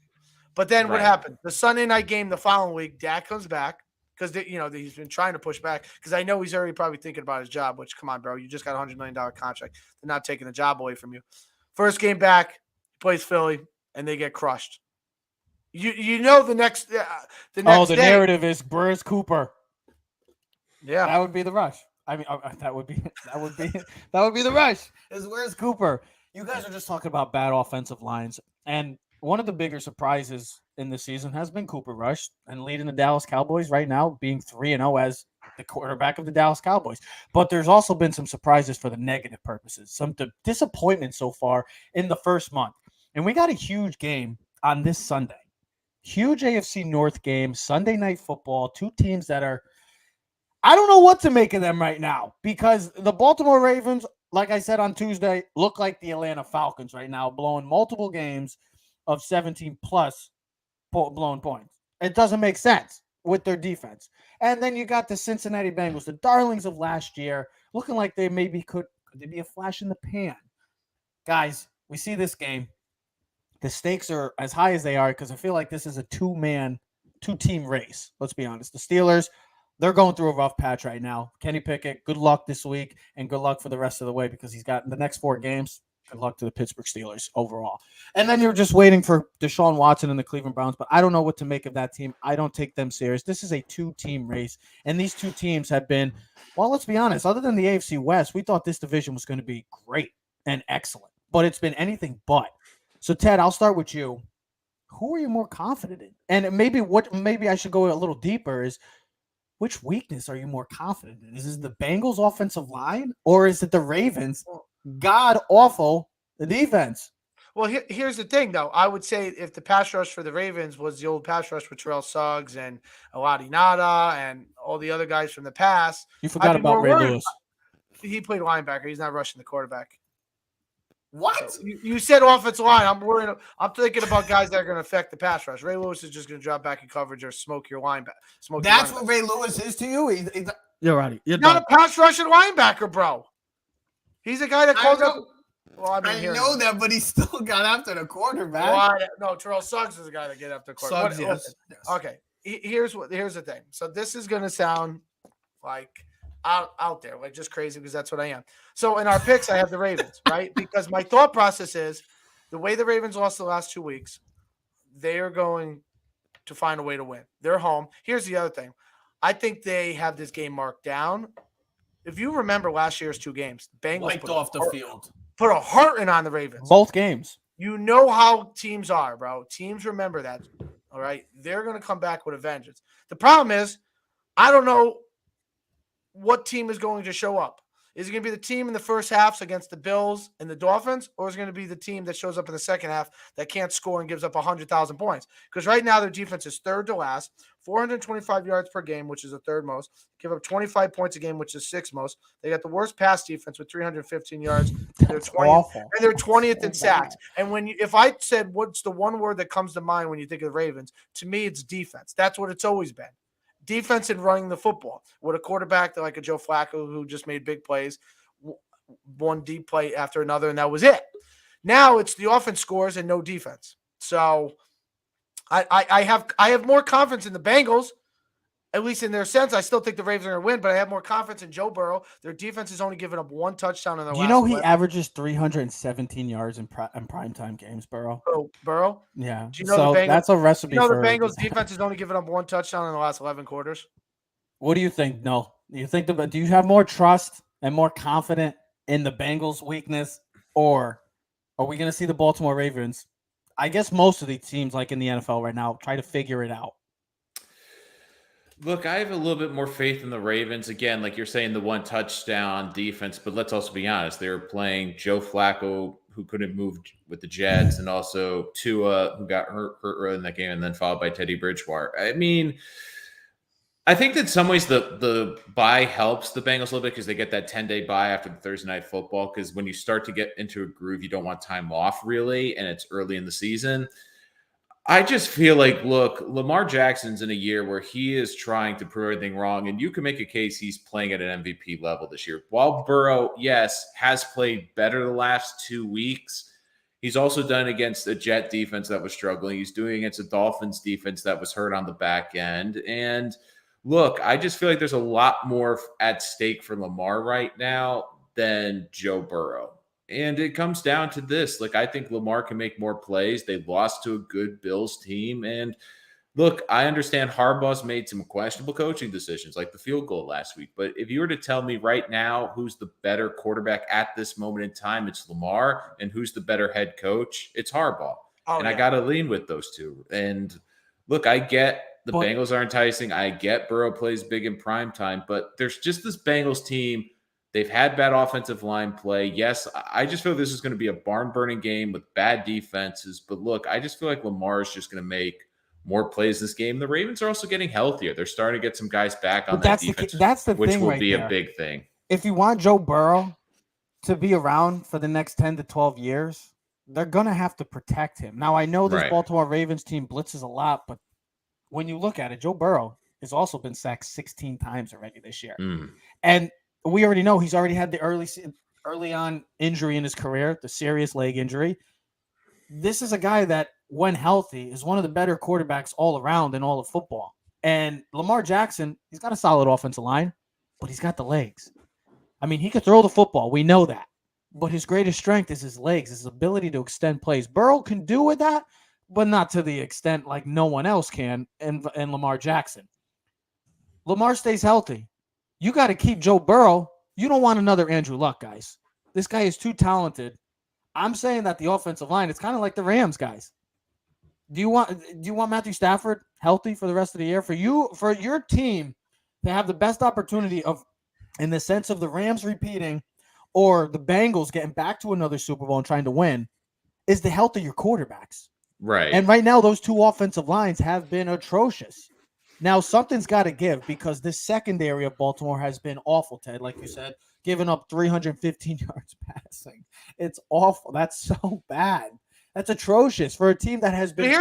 But then what happened? The Sunday night game the following week, Dak comes back because, he's been trying to push back because I know he's already probably thinking about his job, which, come on, bro. You just got a $100 million contract. They're not taking the job away from you. First game back, he plays Philly, and they get crushed. You know the next day. Narrative is where's Cooper? Yeah. That would be the Rush. I mean, that would be the Rush. Is where's Cooper? You guys are just talking about bad offensive lines, and one of the bigger surprises in the season has been Cooper Rush and leading the Dallas Cowboys right now, being 3-0 as the quarterback of the Dallas Cowboys. But there's also been some surprises for the negative purposes, some disappointment so far in the first month, and we got a huge game on this Sunday, huge AFC North game, Sunday Night Football, 2 teams that are. I don't know what to make of them right now because the Baltimore Ravens, like I said on Tuesday, look like the Atlanta Falcons right now, blowing multiple games of 17-plus blown points. It doesn't make sense with their defense. And then you got the Cincinnati Bengals, the darlings of last year, looking like they maybe could they be a flash in the pan. Guys, we see this game. The stakes are as high as they are because I feel like this is a 2-team race. Let's be honest. The Steelers, they're going through a rough patch right now. Kenny Pickett, good luck this week and good luck for the rest of the way because he's got the next 4 games. Good luck to the Pittsburgh Steelers overall. And then you're just waiting for Deshaun Watson and the Cleveland Browns, but I don't know what to make of that team. I don't take them serious. This is a two-team race, and these two teams have been, well, let's be honest, other than the AFC West, we thought this division was going to be great and excellent, but it's been anything but. So, Ted, I'll start with you. Who are you more confident in? And maybe I should go a little deeper is, which weakness are you more confident in? Is it the Bengals offensive line or is it the Ravens god awful defense? Well, here's the thing, though. I would say if the pass rush for the Ravens was the old pass rush with Terrell Suggs and Aladi Nada and all the other guys from the past. You forgot about Ray Lewis. He played linebacker. He's not rushing the quarterback. What? So you said offensive line. I'm worried. I'm thinking about guys that are going to affect the pass rush. Ray Lewis is just going to drop back in coverage or smoke your linebacker. That's what Ray Lewis is to you? He's You're right. You're not a pass rushing linebacker, bro. He's a guy that calls up. Well, I know that, but he still got after the quarterback. Well, no, Terrell Suggs is a guy that get after the quarterback. Suggs, yes. Okay, here's the thing. So this is going to sound like out there, like just crazy because that's what I am. So in our picks, I have the Ravens, right? Because my thought process is the way the Ravens lost the last 2 weeks, they are going to find a way to win. They're home. Here's the other thing. I think they have this game marked down. If you remember last year's 2 games, the Bengals Wiped off the field. Put a hearting on the Ravens. Both games. You know how teams are, bro. Teams remember that. All right. They're going to come back with a vengeance. The problem is, I don't know what team is going to show up. Is it going to be the team in the first halves against the Bills and the Dolphins, or is it going to be the team that shows up in the second half that can't score and gives up 100,000 points? Because right now their defense is third to last, 425 yards per game, which is the third most. Give up 25 points a game, which is sixth most. They got the worst pass defense with 315 yards. They're 20th, and they're 20th in sacks. And if I said what's the one word that comes to mind when you think of the Ravens, to me it's defense. That's what it's always been. Defense and running the football with a quarterback like a Joe Flacco who just made big plays, one deep play after another, and that was it. Now it's the offense scores and no defense. So I have more confidence in the Bengals, at least in their sense. I still think the Ravens are going to win, but I have more confidence in Joe Burrow. Their defense has only given up 1 touchdown in their last. You know he averages 317 yards in primetime games, Burrow. Oh, Burrow? Yeah. Do you know the Bengals, that's a recipe. You know the Bengals defense has only given up 1 touchdown in the last 11 quarters. What do you think? No. Do you have more trust and more confident in the Bengals' weakness, or are we going to see the Baltimore Ravens? I guess most of these teams, like in the NFL right now, try to figure it out. Look, I have a little bit more faith in the Ravens. Again, like you're saying, the 1 touchdown defense, but let's also be honest. They were playing Joe Flacco, who couldn't move with the Jets, and also Tua, who got hurt early in that game, and then followed by Teddy Bridgewater. I mean, I think that in some ways the bye helps the Bengals a little bit because they get that 10-day bye after the Thursday night football, because when you start to get into a groove, you don't want time off really, and it's early in the season. I just feel like, look, Lamar Jackson's in a year where he is trying to prove everything wrong, and you can make a case he's playing at an MVP level this year. While Burrow, yes, has played better the last 2 weeks, he's also done against a Jet defense that was struggling. He's doing against a Dolphins defense that was hurt on the back end. And look, I just feel like there's a lot more at stake for Lamar right now than Joe Burrow. And it comes down to this. Like, I think Lamar can make more plays. They lost to a good Bills team. And look, I understand Harbaugh's made some questionable coaching decisions, like the field goal last week. But if you were to tell me right now who's the better quarterback at this moment in time, it's Lamar. And who's the better head coach? It's Harbaugh. I got to lean with those two. And look, I get the Bengals are enticing. I get Burrow plays big in prime time. But there's just this Bengals team. They've had bad offensive line play. Yes, I just feel this is going to be a barn-burning game with bad defenses. But look, I just feel like Lamar is just going to make more plays this game. The Ravens are also getting healthier. They're starting to get some guys back on that defense, which will be a big thing. If you want Joe Burrow to be around for the next 10 to 12 years, they're going to have to protect him. Now, I know this Baltimore Ravens team blitzes a lot, but when you look at it, Joe Burrow has also been sacked 16 times already this year. And we already know he's already had the early on injury in his career, the serious leg injury. This is a guy that, when healthy, is one of the better quarterbacks all around in all of football. And Lamar Jackson, he's got a solid offensive line, but he's got the legs. I mean, he could throw the football. We know that. but his greatest strength is his legs, his ability to extend plays. Burrow can do with that, but not to the extent like no one else can, and Lamar Jackson. Lamar stays healthy. You got to keep Joe Burrow. You don't want another Andrew Luck, guys. This guy is too talented. I'm saying that the offensive line, it's kind of like the Rams, guys. Do you want Matthew Stafford healthy for the rest of the year? For your team to have the best opportunity of, in the sense of the Rams repeating or the Bengals getting back to another Super Bowl and trying to win, is the health of your quarterbacks. Right. And right now, those two offensive lines have been atrocious. Now, something's got to give because this secondary of Baltimore has been awful, Ted. Like you said, giving up 315 yards passing. It's awful. That's so bad. That's atrocious for a team that has been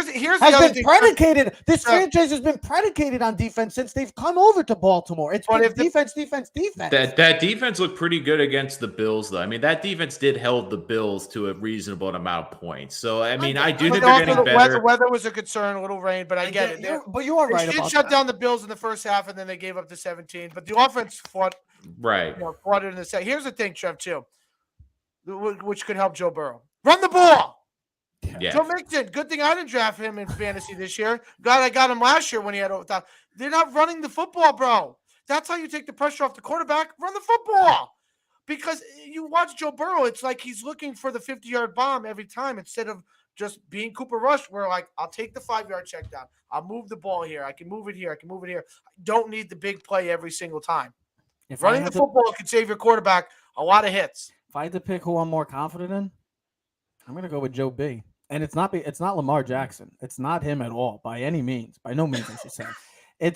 predicated. This franchise has been predicated on defense since they've come over to Baltimore. It's been defense. That defense looked pretty good against the Bills, though. I mean, that defense did hold the Bills to a reasonable amount of points. So, I mean, I do think they're getting better. Weather was a concern, a little rain, but I get it. But you are right about that. They shut down the Bills in the first half, and then they gave up to 17. But the offense fought it in the second. Here's the thing, Trev, too, which could help Joe Burrow. Run the ball. Yeah. Joe Mixon, good thing I didn't draft him in fantasy this year. God, I got him last year when he had over. They're not running the football, bro. That's how you take the pressure off the quarterback. Run the football. Because you watch Joe Burrow, it's like he's looking for the 50-yard bomb every time instead of just being Cooper Rush, where like, I'll take the 5-yard check down. I'll move the ball here. I can move it here. I can move it here. I don't need the big play every single time. If running the football can save your quarterback a lot of hits. If I had to pick who I'm more confident in, I'm going to go with Joe B. And it's not Lamar Jackson. It's not him at all, by any means. By no means, I should say.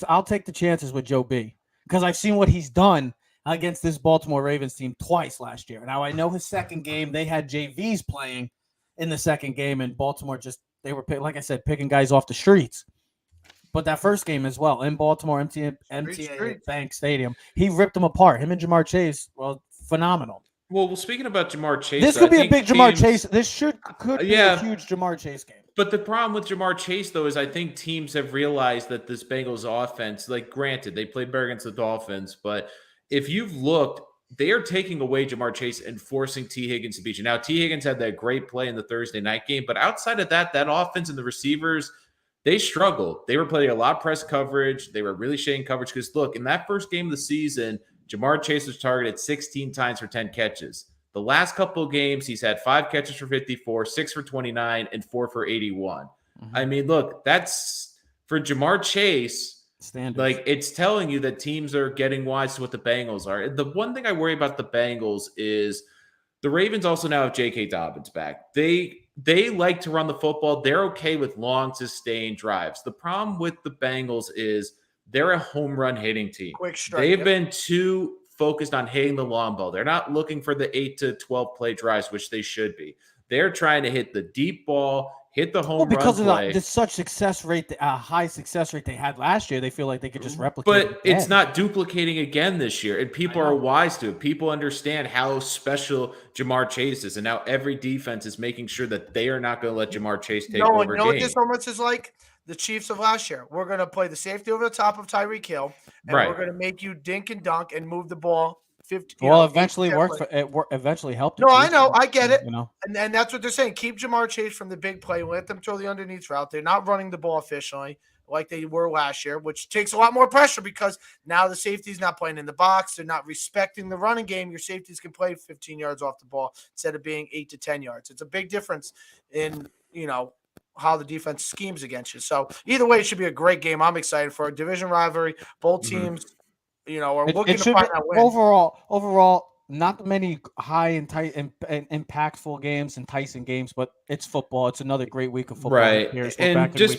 I'll take the chances with Joe B. Because I've seen what he's done against this Baltimore Ravens team twice last year. Now, I know his second game, they had JVs playing in the second game, and Baltimore they were, like I said, picking guys off the streets. But that first game as well, in Baltimore, MTA Bank Stadium, he ripped them apart. Him and Jamar Chase, well, phenomenal. Well, speaking about Jamar Chase, this could be a big Jamar Chase. This could be a huge Jamar Chase game. But the problem with Jamar Chase, though, is I think teams have realized that this Bengals offense, like, granted, they played better against the Dolphins, but if you've looked, they are taking away Jamar Chase and forcing T. Higgins to beat you. Now, T. Higgins had that great play in the Thursday night game, but outside of that offense and the receivers, they struggled. They were playing a lot of press coverage. They were really shading coverage because, look, in that first game of the season, Jamar Chase was targeted 16 times for 10 catches. The last couple of games, he's had 5 catches for 54, 6 for 29, and 4 for 81. Mm-hmm. I mean, look, that's for Jamar Chase. Standards. Like, it's telling you that teams are getting wise to what the Bengals are. The one thing I worry about the Bengals is the Ravens also now have J.K. Dobbins back. They like to run the football. They're okay with long, sustained drives. The problem with the Bengals is they're a home run hitting team. Quick strike. They've been too focused on hitting the long ball. They're not looking for the 8 to 12 play drives, which they should be. They're trying to hit the deep ball, hit the home run because play. of the such success rate, high success rate they had last year. They feel like they could just replicate. But it's not duplicating again this year, and people are wise to it. People understand how special Jamar Chase is, and now every defense is making sure that they are not going to let Jamar Chase take over games. You know what this almost is like? The Chiefs of last year. We're going to play the safety over the top of Tyreek Hill, and we're going to make you dink and dunk and move the ball 50. Well, eventually worked. Eventually helped. No, I know. I get it. You know, and that's what they're saying. Keep Jamar Chase from the big play. Let them throw the underneath route. They're not running the ball efficiently like they were last year, which takes a lot more pressure because now the safety's not playing in the box. They're not respecting the running game. Your safeties can play 15 yards off the ball instead of being 8 to 10 yards. It's a big difference in, how the defense schemes against you. So either way, it should be a great game. I'm excited for a division rivalry. Both teams, are looking to find that win. Overall, not many high and tight and impactful games, enticing games, but it's football. It's another great week of football. Right. And just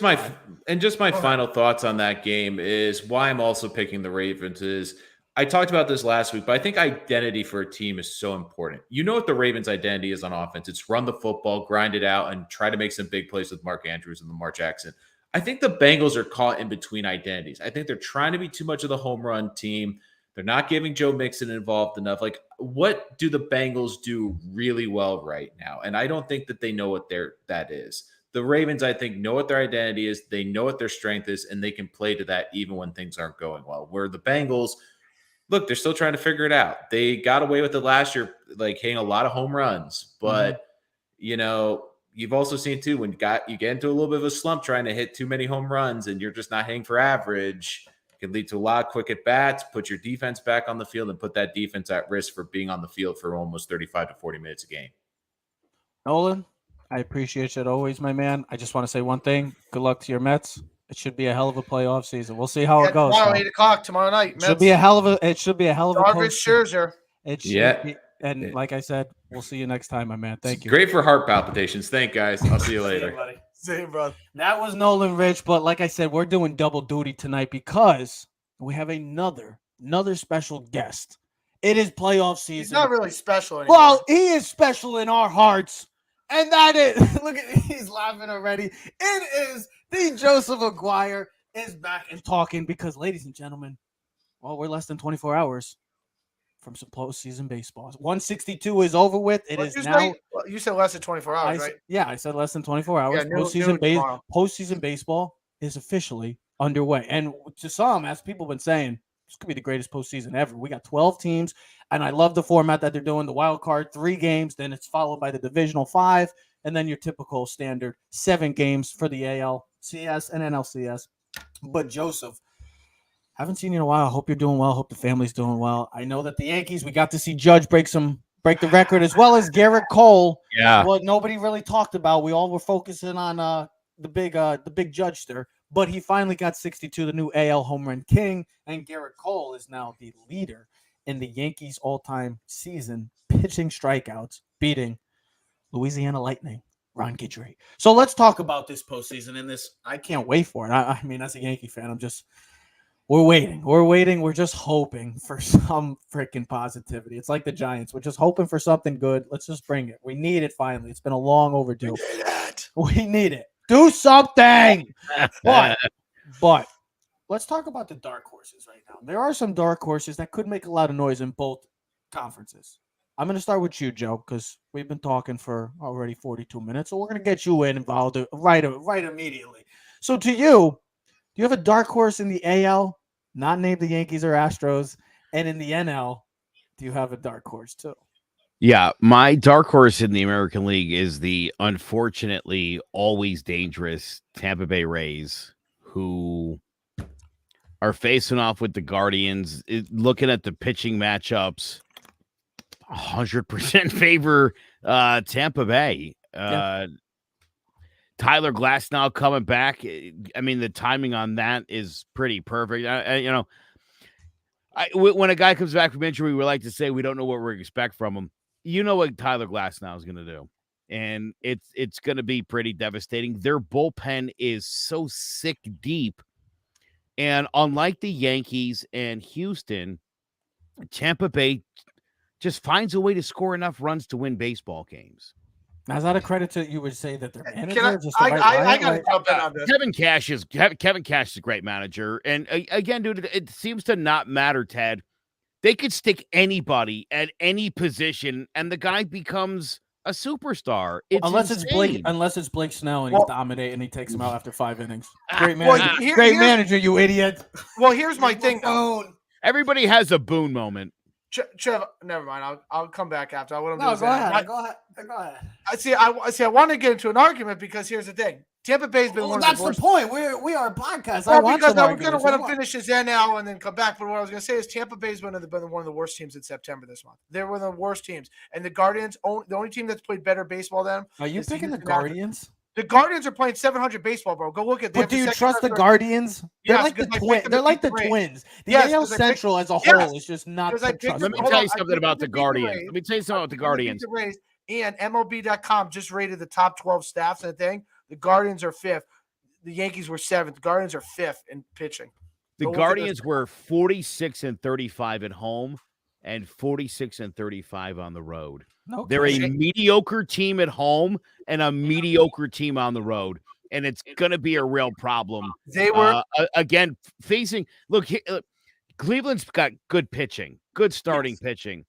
my final thoughts on that game is why I'm also picking the Ravens is I talked about this last week, but I think identity for a team is so important. You know what the Ravens' identity is on offense. It's run the football, grind it out, and try to make some big plays with Mark Andrews and Lamar Jackson. I think the Bengals are caught in between identities. I think they're trying to be too much of the home run team. They're not giving Joe Mixon involved enough. Like, what do the Bengals do really well right now? And I don't think that they know what that is. The Ravens, I think, know what their identity is. They know what their strength is, and they can play to that even when things aren't going well. Where the Bengals, look, they're still trying to figure it out. They got away with it last year, like hitting a lot of home runs. But, you've also seen too, when you get into a little bit of a slump trying to hit too many home runs and you're just not hitting for average, it can lead to a lot of quick at bats, put your defense back on the field and put that defense at risk for being on the field for almost 35 to 40 minutes a game. Nolan, I appreciate you always, my man. I just want to say one thing. Good luck to your Mets. It should be a hell of a playoff season. We'll see how it goes. Tomorrow, 8:00 tomorrow night. It should be a hell of a Darvish, Scherzer. It should be. And like I said, we'll see you next time, my man. Thank you. Great for heart palpitations. Thank you, guys. I'll see you later. See you, brother. That was Nolan Rich, but like I said, we're doing double duty tonight because we have another special guest. It is playoff season. He's not really special anymore. Well, he is special in our hearts. And that is, look at, he's laughing already. It is the Joseph Aguirre is back and talking because, ladies and gentlemen, well, we're less than 24 hours from some postseason baseball. 162 is over with. It is now. You said less than 24 hours, right? Yeah, I said less than 24 hours. Yeah, postseason baseball is officially underway. And to some, as people have been saying, this could be the greatest postseason ever. We got 12 teams, and I love the format that they're doing. The wild card, 3 games, then it's followed by the divisional 5, and then your typical standard 7 games for the ALCS and NLCS. But Joseph, haven't seen you in a while. I hope you're doing well. Hope the family's doing well. I know that the Yankees, we got to see Judge break the record, as well as Garrett Cole. Yeah. What nobody really talked about. We all were focusing on the big Judgester, but he finally got 62, the new AL home run king, and Garrett Cole is now the leader in the Yankees all-time season pitching strikeouts, beating Louisiana Lightning, Ron Guidry. So let's talk about this postseason and this. I can't wait for it. I mean, as a Yankee fan, we're waiting. We're just hoping for some freaking positivity. It's like the Giants. We're just hoping for something good. Let's just bring it. We need it finally. It's been a long overdue. We need it. Do something. But let's talk about the dark horses right now. There are some dark horses that could make a lot of noise in both conferences. I'm going to start with you, Joe, because we've been talking for already 42 minutes. So we're going to get you involved right immediately. So to you, do you have a dark horse in the AL, not named the Yankees or Astros? And in the NL, do you have a dark horse too? Yeah, my dark horse in the American League is the unfortunately always dangerous Tampa Bay Rays, who are facing off with the Guardians. Looking at the pitching matchups, 100% favor Tampa Bay. Tyler Glasnow coming back. I mean, the timing on that is pretty perfect. When a guy comes back from injury, we like to say we don't know what we expect from him. You know what Tyler Glasnow is going to do, and it's going to be pretty devastating. Their bullpen is so sick deep, and unlike the Yankees and Houston, Tampa Bay just finds a way to score enough runs to win baseball games. Now, is that a credit to you would say that they're manager? I got to jump in on this. Kevin Cash is a great manager. And again, dude, it seems to not matter, Ted. They could stick anybody at any position and the guy becomes a superstar. Unless it's Blake Snell and he's dominating and he takes him out after 5 innings. Great manager. Great manager, you idiot. Well, here's my thing. Everybody has a Boone moment. Trev, never mind. I'll come back after. Go ahead. I want to get into an argument because here's the thing. Tampa Bay's been one of the worst. That's the point. We are a podcast. Well, because I was going to let him finish his NL and then come back. But what I was going to say is Tampa Bay's been one of the worst teams in September this month. They're one of the worst teams. And the Guardians, the only team that's played better baseball than them. Are you picking the Guardians? The Guardians are playing 700 baseball, bro. Go look at them. But do you trust the Guardians? They're like the Twins. They're like the Twins. The AL Central as a whole is just not trustworthy. Let me tell you something about the Guardians. And MLB.com just rated the top 12 staffs and the thing. The Guardians are 5th. The Yankees were 7th. The Guardians are 5th in pitching. The Guardians were 46-35 at home and 46-35 on the road. Okay. They're a mediocre team at home and a mediocre team on the road, and it's going to be a real problem. They were again facing. Look, Cleveland's got good pitching, good starting pitching,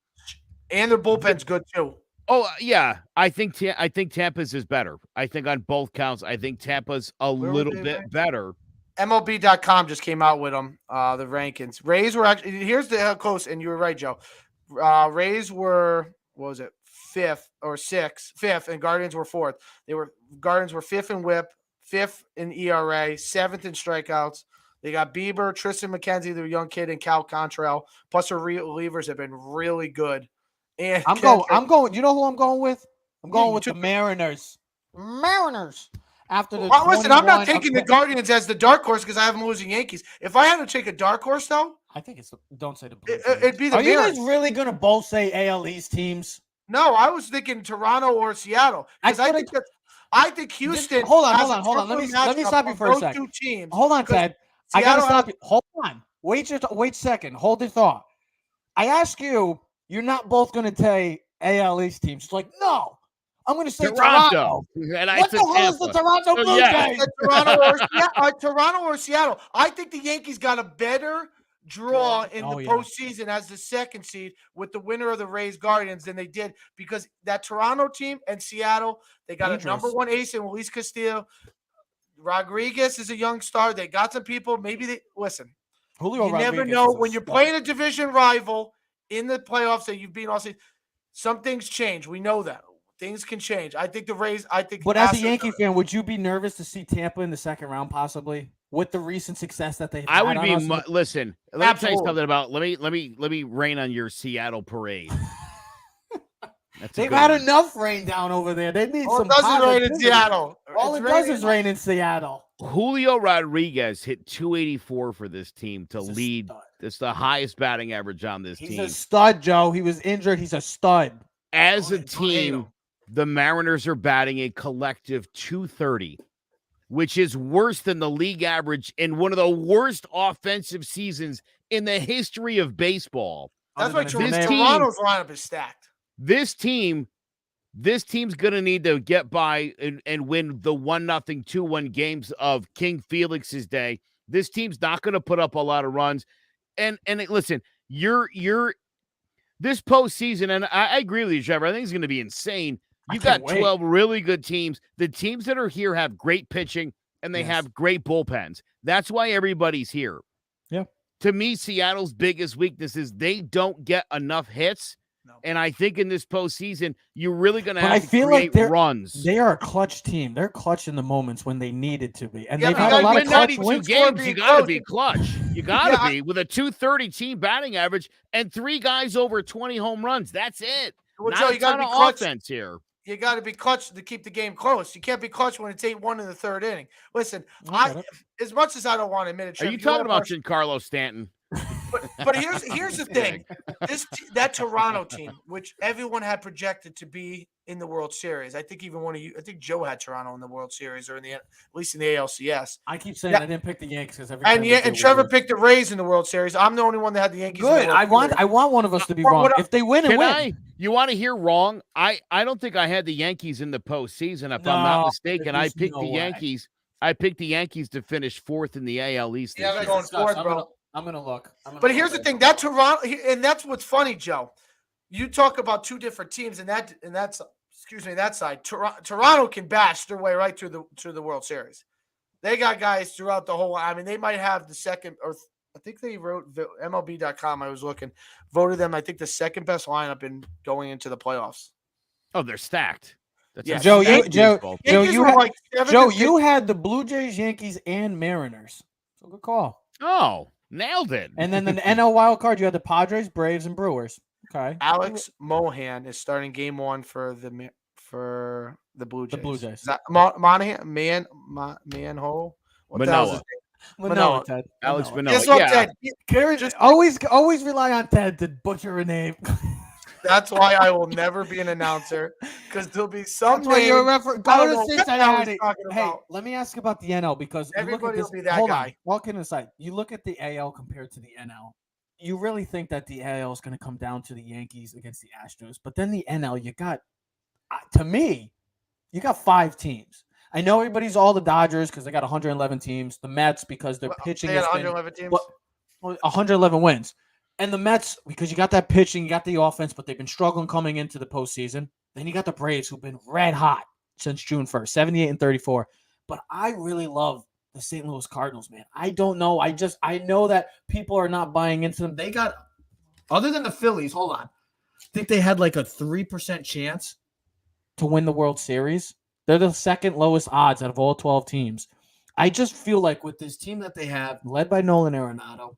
and their bullpen's good too. Oh yeah, I think Tampa's is better. I think on both counts, I think Tampa's a little bit better. MLB.com just came out with them, the rankings. Rays were actually, here's the close, and you were right, Joe. Rays were, what was it, fifth, and Guardians were fourth. Guardians were fifth in WHIP, fifth in ERA, seventh in strikeouts. They got Bieber, Tristan McKenzie, the young kid, and Cal Contrail. Plus, their relievers have been really good. And I'm going. You know who I'm going with? I'm going with the Mariners. Mariners. After the listen, I'm not 21 taking the Guardians as the dark horse because I have them losing Yankees. If I had to take a dark horse, though, I think it's don't say the Blue Jays. it'd be the Are you Mariners. guys really gonna both say AL East teams? No, I was thinking Toronto or Seattle because I think Houston. Hold on. Let me stop you for a second. Hold on, Ted. I gotta stop you. Hold on. Wait a second. Hold your thought. I ask you, you're not both gonna say AL East teams. It's like, no. I'm going to say Toronto. And what the hell is the Toronto Blue Jays? Toronto or Seattle. I think the Yankees got a better draw in the postseason as the second seed with the winner of the Rays Guardians than they did because that Toronto team and Seattle, they got a number one ace in Luis Castillo. Rodriguez is a young star. They got some people. Maybe they listen. Julio you Rodriguez never know when you're playing a division rival in the playoffs that you've been all season. Some things change. We know that. Things can change. I think the Rays. But as a Yankee fan, would you be nervous to see Tampa in the second round, possibly with the recent success that they've had? I would be. Listen, let me tell you something about. Let me rain on your Seattle parade. They've had enough rain down over there. They need some. It doesn't rain in Seattle. All it does is rain in Seattle. Julio Rodriguez hit 284 for this team to lead. It's the highest batting average on this team. He's a stud, Joe. He was injured. He's a stud. As a team, the Mariners are batting a collective 230, which is worse than the league average in one of the worst offensive seasons in the history of baseball. That's why Toronto's lineup is stacked. This team's going to need to get by and win the 1-0, 2-1 games of King Felix's day. This team's not going to put up a lot of runs. And listen, you're this postseason, and I agree with you, Trevor. I think it's going to be insane. You've got 12 really good teams. The teams that are here have great pitching, and they have great bullpens. That's why everybody's here. Yeah. To me, Seattle's biggest weakness is they don't get enough hits. No. And I think in this postseason, you're really going to have to create runs. They are a clutch team. They're clutch in the moments when they needed to be. And they've had a lot of clutch 92 games. You got to be clutch. You got to be with a 230 team batting average and 3 guys over 20 home runs. That's it. Well, Not Joe, a you got to be clutch offense here. You got to be clutch to keep the game close. You can't be clutch when it's 8-1 in the third inning. Listen, as much as I don't want to admit it, are you talking about Giancarlo Stanton? But here's the thing. That Toronto team, which everyone had projected to be in the World Series. I think even one of you, I think Joe had Toronto in the World Series or at least in the ALCS. I keep saying I didn't pick the Yankees because and Trevor picked the Rays in the World Series. I'm the only one that had the Yankees. Good. I want one of us to be wrong. If they win, you want to hear wrong? I don't think I had the Yankees in the postseason. If I'm not mistaken, I picked the Yankees. I picked the Yankees to finish 4th in the AL East. Yeah, they're going 4th, bro. I'm gonna look. But here's the thing: that Toronto, and that's what's funny, Joe. You talk about two different teams, and that side. Toronto can bash their way right through the World Series. They got guys throughout the whole. I mean, they might have the second, or I think they wrote MLB.com. I was looking, voted them. I think the second best lineup in going into the playoffs. Oh, they're stacked. That's Joe, you had the Blue Jays, Yankees, and Mariners. So good call. Oh. Nailed it. And then the NL wild card, you had the Padres, Braves, and Brewers. Okay. Alex Mohan is starting game 1 for the Blue Jays. The Blue Jays. Is that Monahan? Manhole? Manoah. Ted. Alex Manoah. Guess what, Ted? Just always rely on Ted to butcher a name. That's why I will never be an announcer because there'll be some. That's why you're a referee. Hey, let me ask about the NL because everybody will be that guy. Walking aside, you look at the AL compared to the NL. You really think that the AL is going to come down to the Yankees against the Astros, but then the NL, you got 5 teams. I know everybody's all the Dodgers because they got 111 teams. The Mets because their pitching is 111 teams. 111 wins. And the Mets, because you got that pitching, you got the offense, but they've been struggling coming into the postseason. Then you got the Braves, who've been red hot since June 1st, 78-34. But I really love the St. Louis Cardinals, man. I don't know. I know that people are not buying into them. They got, other than the Phillies, hold on. I think they had like a 3% chance to win the World Series. They're the second lowest odds out of all 12 teams. I just feel like with this team that they have, led by Nolan Arenado,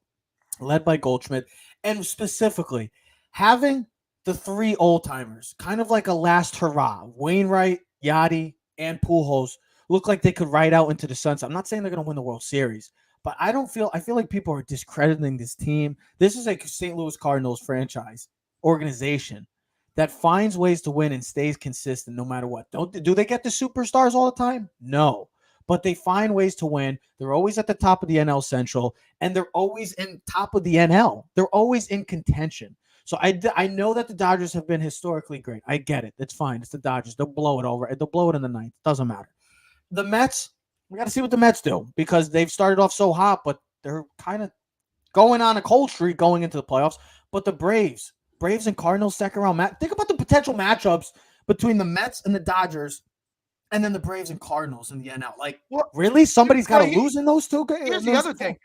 led by Goldschmidt, and specifically having the three old-timers, kind of like a last hurrah, Wainwright, Yachty, and Pujols, look like they could ride out into the sunset. I'm not saying they're going to win the World Series, but I feel like people are discrediting this team. This is a St. Louis Cardinals franchise organization that finds ways to win and stays consistent no matter what. Do they get the superstars all the time? No. But they find ways to win. They're always at the top of the NL Central, and they're always in top of the NL. They're always in contention. So I know that the Dodgers have been historically great. I get it. It's fine. It's the Dodgers. They'll blow it over. They'll blow it in the ninth. Doesn't matter. The Mets, we got to see what the Mets do because they've started off so hot, but they're kind of going on a cold streak going into the playoffs. But the Braves and Cardinals second round match. Think about the potential matchups between the Mets and the Dodgers, and then the Braves and Cardinals in the NL. Like, really? Somebody's got to lose in those two games? Here's the other thing.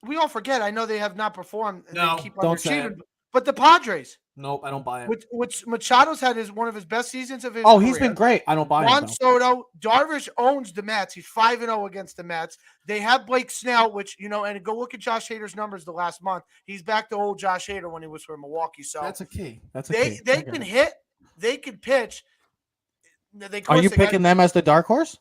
We all forget. I know they have not performed. And No, they keep don't say underachieving, but the Padres. Nope, I don't buy it. Which Machado's had one of his best seasons of his Oh, career. he's been great. I don't buy it. Juan Soto, Darvish owns the Mets. He's 5-0 against the Mets. They have Blake Snell, which, and go look at Josh Hader's numbers the last month. He's back to old Josh Hader when he was for Milwaukee. So That's a key. They can hit. They can pitch. Are you picking them as the dark horse?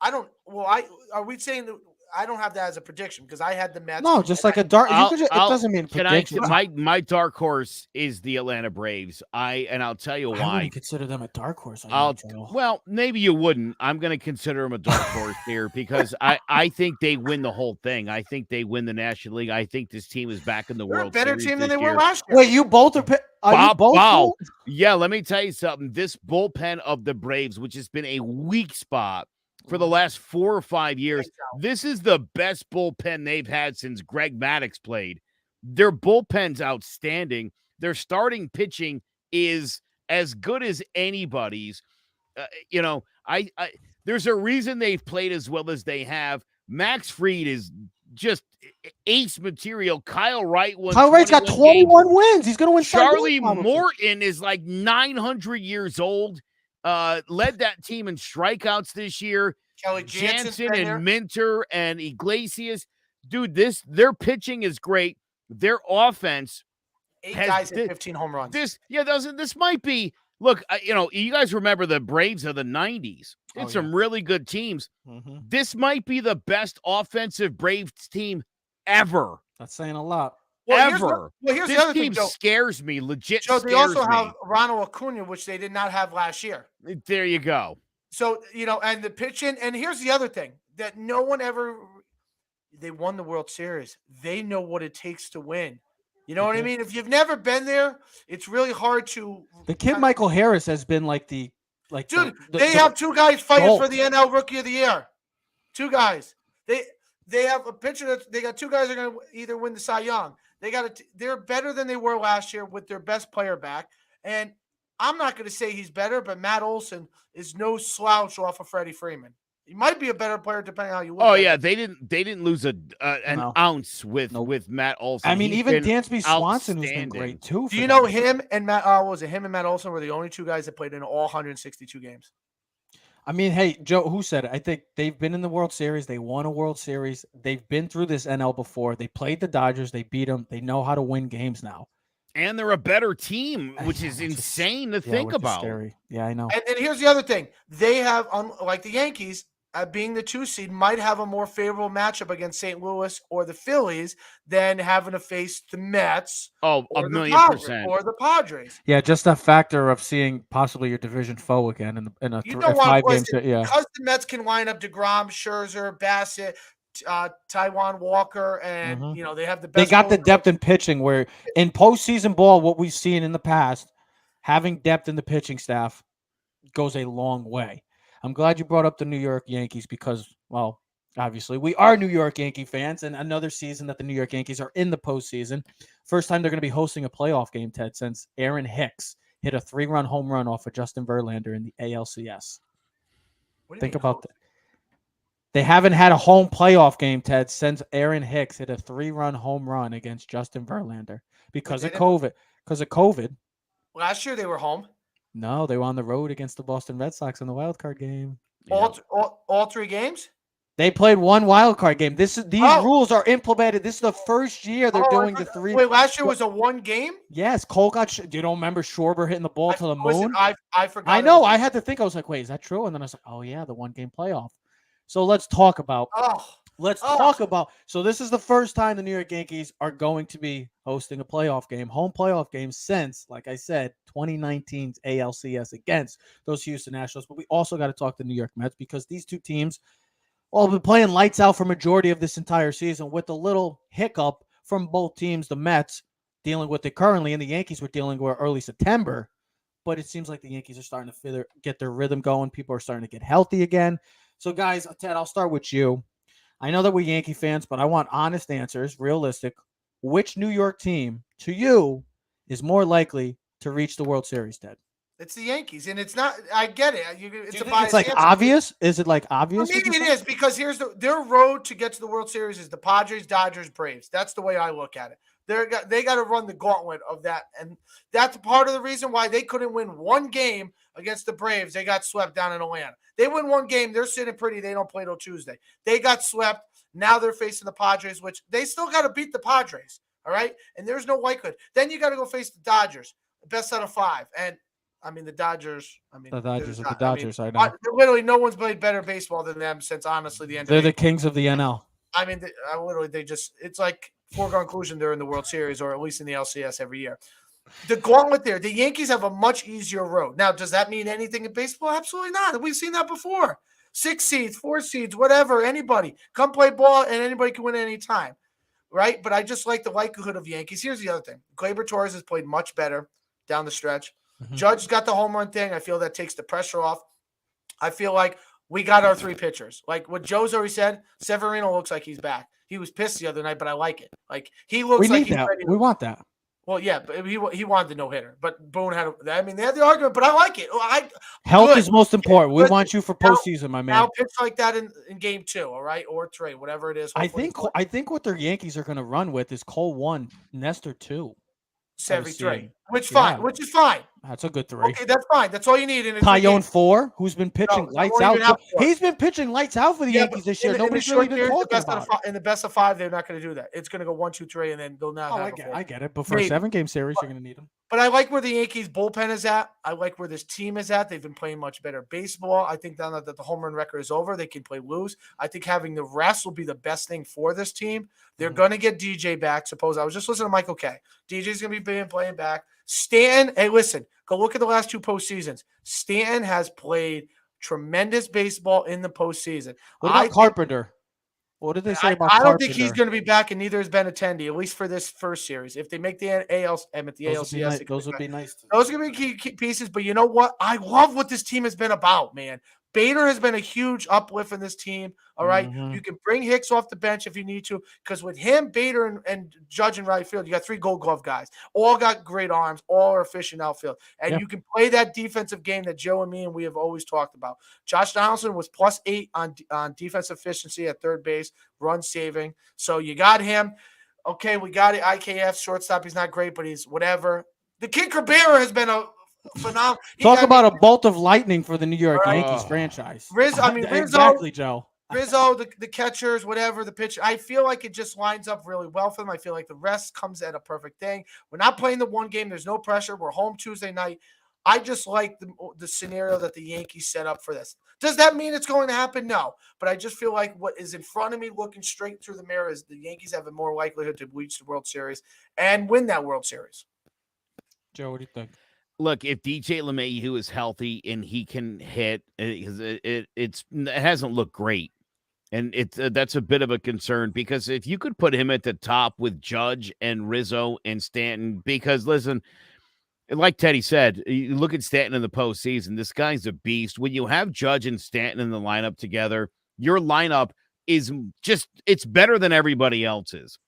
I don't. Well, are we saying that? I don't have that as a prediction because I had the Mets. No, just like a dark. It doesn't mean prediction. My dark horse is the Atlanta Braves. I'll tell you why. I wouldn't consider them a dark horse. Well, maybe you wouldn't. I'm going to consider them a dark horse here because I think they win the whole thing. I think they win the National League. I think this team is back in the World Series. They're a better team than they were last year. Wait, you both are. Wow. Yeah, let me tell you something. This bullpen of the Braves, which has been a weak spot for the last 4 or 5 years, this is the best bullpen they've had since Greg Maddux played. Their bullpen's outstanding. Their starting pitching is as good as anybody's. There's a reason they've played as well as they have. Max Fried is just ace material. Kyle Wright's got 21 wins. He's going to win. Charlie Morton is like 900 years old. Led that team in strikeouts this year. Kelly Jansen and Minter and Iglesias. Dude, their pitching is great. Their offense 8 guys hit 15 home runs. This might be. Look, you guys remember the Braves of the 90s. It's some really good teams. Mm-hmm. This might be the best offensive Braves team ever. That's saying a lot. Ever. Here's this the other team thing, Joe. Scares me. Legit Joe, scares they also me. have Ronald Acuna, which they did not have last year. There you go. So, and the pitching, and here's the other thing that no one ever, they won the World Series. They know what it takes to win. You know what I mean? If you've never been there, it's really hard to. The kid Michael Harris has been dude, they have 2 guys fighting for the NL Rookie of the Year. 2 guys. They have a pitcher they got 2 guys that are going to either win the Cy Young. They're better than they were last year with their best player back. And I'm not going to say he's better, but Matt Olson is no slouch off of Freddie Freeman. He might be a better player depending on how you look. Oh at yeah, it. they didn't lose an ounce with Matt Olson. I mean, even Dansby Swanson has been great too. Do you know him and Matt? Him and Matt Olson were the only 2 guys that played in all 162 games. I mean, hey, Joe, who said it? I think they've been in the World Series. They won a World Series. They've been through this NL before. They played the Dodgers. They beat them. They know how to win games now. And they're a better team, which is insane to think about. Scary. Yeah, I know. And here's the other thing. They have, like the Yankees, being the 2 seed, might have a more favorable matchup against St. Louis or the Phillies than having to face the Mets. Oh, a million%. Or the Padres. Yeah, just a factor of seeing possibly your division foe again in a 5-game set. Yeah, because the Mets can line up DeGrom, Scherzer, Bassett, Taijuan Walker, and they have the best. They got the depth in pitching. Where in postseason ball, what we've seen in the past, having depth in the pitching staff goes a long way. I'm glad you brought up the New York Yankees because, well, obviously we are New York Yankee fans, and another season that the New York Yankees are in the postseason. First time they're going to be hosting a playoff game, Ted, since Aaron Hicks hit a 3-run home run off of Justin Verlander in the ALCS. Think about that. They haven't had a home playoff game, Ted, since Aaron Hicks hit a 3-run home run against Justin Verlander because of COVID. Because of COVID. Last year they were home. No, they were on the road against the Boston Red Sox in the wild card game. All 3 games? They played one wild card game. These rules are implemented. This is the first year they're doing the 3. Wait, last year was a 1 game? Yes, Cole got. You don't remember Schwarber hitting the ball to the moon? Listen, I forgot. I know. I had to think. I was like, wait, is that true? And then I was like, oh yeah, the 1 game playoff. So let's talk about. Talk about. So this is the first time the New York Yankees are going to be hosting a playoff game, home playoff game since, like I said, 2019's ALCS against those Houston Astros. But we also got to talk the New York Mets because these two teams. Well, been playing lights out for majority of this entire season with a little hiccup from both teams. The Mets dealing with it currently, and the Yankees were dealing with early September. But it seems like the Yankees are starting to get their rhythm going. People are starting to get healthy again. So, guys, Ted, I'll start with you. I know that we're Yankee fans, but I want honest answers, realistic. Which New York team, to you, is more likely to reach the World Series, Ted? It's the Yankees, and it's not. I get it. It's like obvious. Is it like obvious? For me, it is because here's their road to get to the World Series is the Padres, Dodgers, Braves. That's the way I look at it. They got to run the gauntlet of that, and that's part of the reason why they couldn't win 1 game against the Braves. They got swept down in Atlanta. They win 1 game. They're sitting pretty. They don't play till Tuesday. They got swept. Now they're facing the Padres, which they still got to beat the Padres. All right, and there's no likelihood. Then you got to go face the Dodgers, best out of 5, and. I mean, the Dodgers. The Dodgers are the Dodgers. I know. Literally, no one's played better baseball than them since, honestly, the end. They're the kings of the NL. I mean, it's like foregone conclusion they're in the World Series or at least in the LCS every year. The gauntlet there, the Yankees have a much easier road. Now, does that mean anything in baseball? Absolutely not. We've seen that before. 6 seeds, 4 seeds, whatever, anybody. Come play ball, and anybody can win at any time, right? But I just like the likelihood of Yankees. Here's the other thing. Gleyber Torres has played much better down the stretch. Judge got the home run thing. I feel that takes the pressure off. I feel like we got our 3 pitchers. Like what Joe's already said, Severino looks like he's back. He was pissed the other night, but I like it. Like he looks like he's ready. We want that. Well, yeah, but he wanted the no-hitter. But Boone had they had the argument, but I like it. Health is most important. We want you for postseason, my man. Now pitch like that in game 2, all right? Or 3, whatever it is. I think what their Yankees are going to run with is Cole 1, Nestor 2. 73, which is fine. That's a good 3. Okay, that's fine. That's all you need. Tyone 4, who's been pitching lights out. He's been pitching lights out for the Yankees this year. Nobody's really been talking about it. In the best of 5, they're not going to do that. It's going to go 1, 2, 3, and then they'll not. I get it. But for a 7-game series, you're going to need them. But I like where the Yankees bullpen is at. I like where this team is at. They've been playing much better baseball. I think now that the home run record is over, they can play loose. I think having the rest will be the best thing for this team. They're going to get DJ back. Suppose I was just listening to Michael K. DJ's going to be playing back. Stanton, hey, listen, go look at the last 2 postseasons. Stanton has played tremendous baseball in the postseason. What about Carpenter? What did they say about Carpenter? I don't think he's going to be back, and neither has Benintendi, at least for this first series. If they make the ALCS, those would be nice. Those are going to be key pieces. But you know what? I love what this team has been about, man. Bader has been a huge uplift in this team. All right. You can bring Hicks off the bench if you need to, because with him, Bader, and Judge in right field, you got 3 Gold Glove guys. All got great arms, all are efficient outfield. And you can play that defensive game that Joe and me and we have always talked about. Josh Donaldson was +8 on defensive efficiency at third base, run saving. So you got him. Okay, we got it. IKF, shortstop. He's not great, but he's whatever. The Kid Cabrera has been a phenomenal. Talk about a bolt of lightning for the New York Yankees franchise. Rizzo, exactly, Joe. Rizzo, the catchers, whatever, the pitcher. I feel like it just lines up really well for them. I feel like the rest comes at a perfect thing. We're not playing the 1 game. There's no pressure. We're home Tuesday night. I just like the scenario that the Yankees set up for this. Does that mean it's going to happen? No. But I just feel like what is in front of me looking straight through the mirror is the Yankees have a more likelihood to reach the World Series and win that World Series. Joe, what do you think? Look, if DJ LeMahieu is healthy and he can hit, it hasn't looked great. And that's a bit of a concern because if you could put him at the top with Judge and Rizzo and Stanton, because listen, like Teddy said, you look at Stanton in the postseason, this guy's a beast. When you have Judge and Stanton in the lineup together, your lineup is it's better than everybody else's.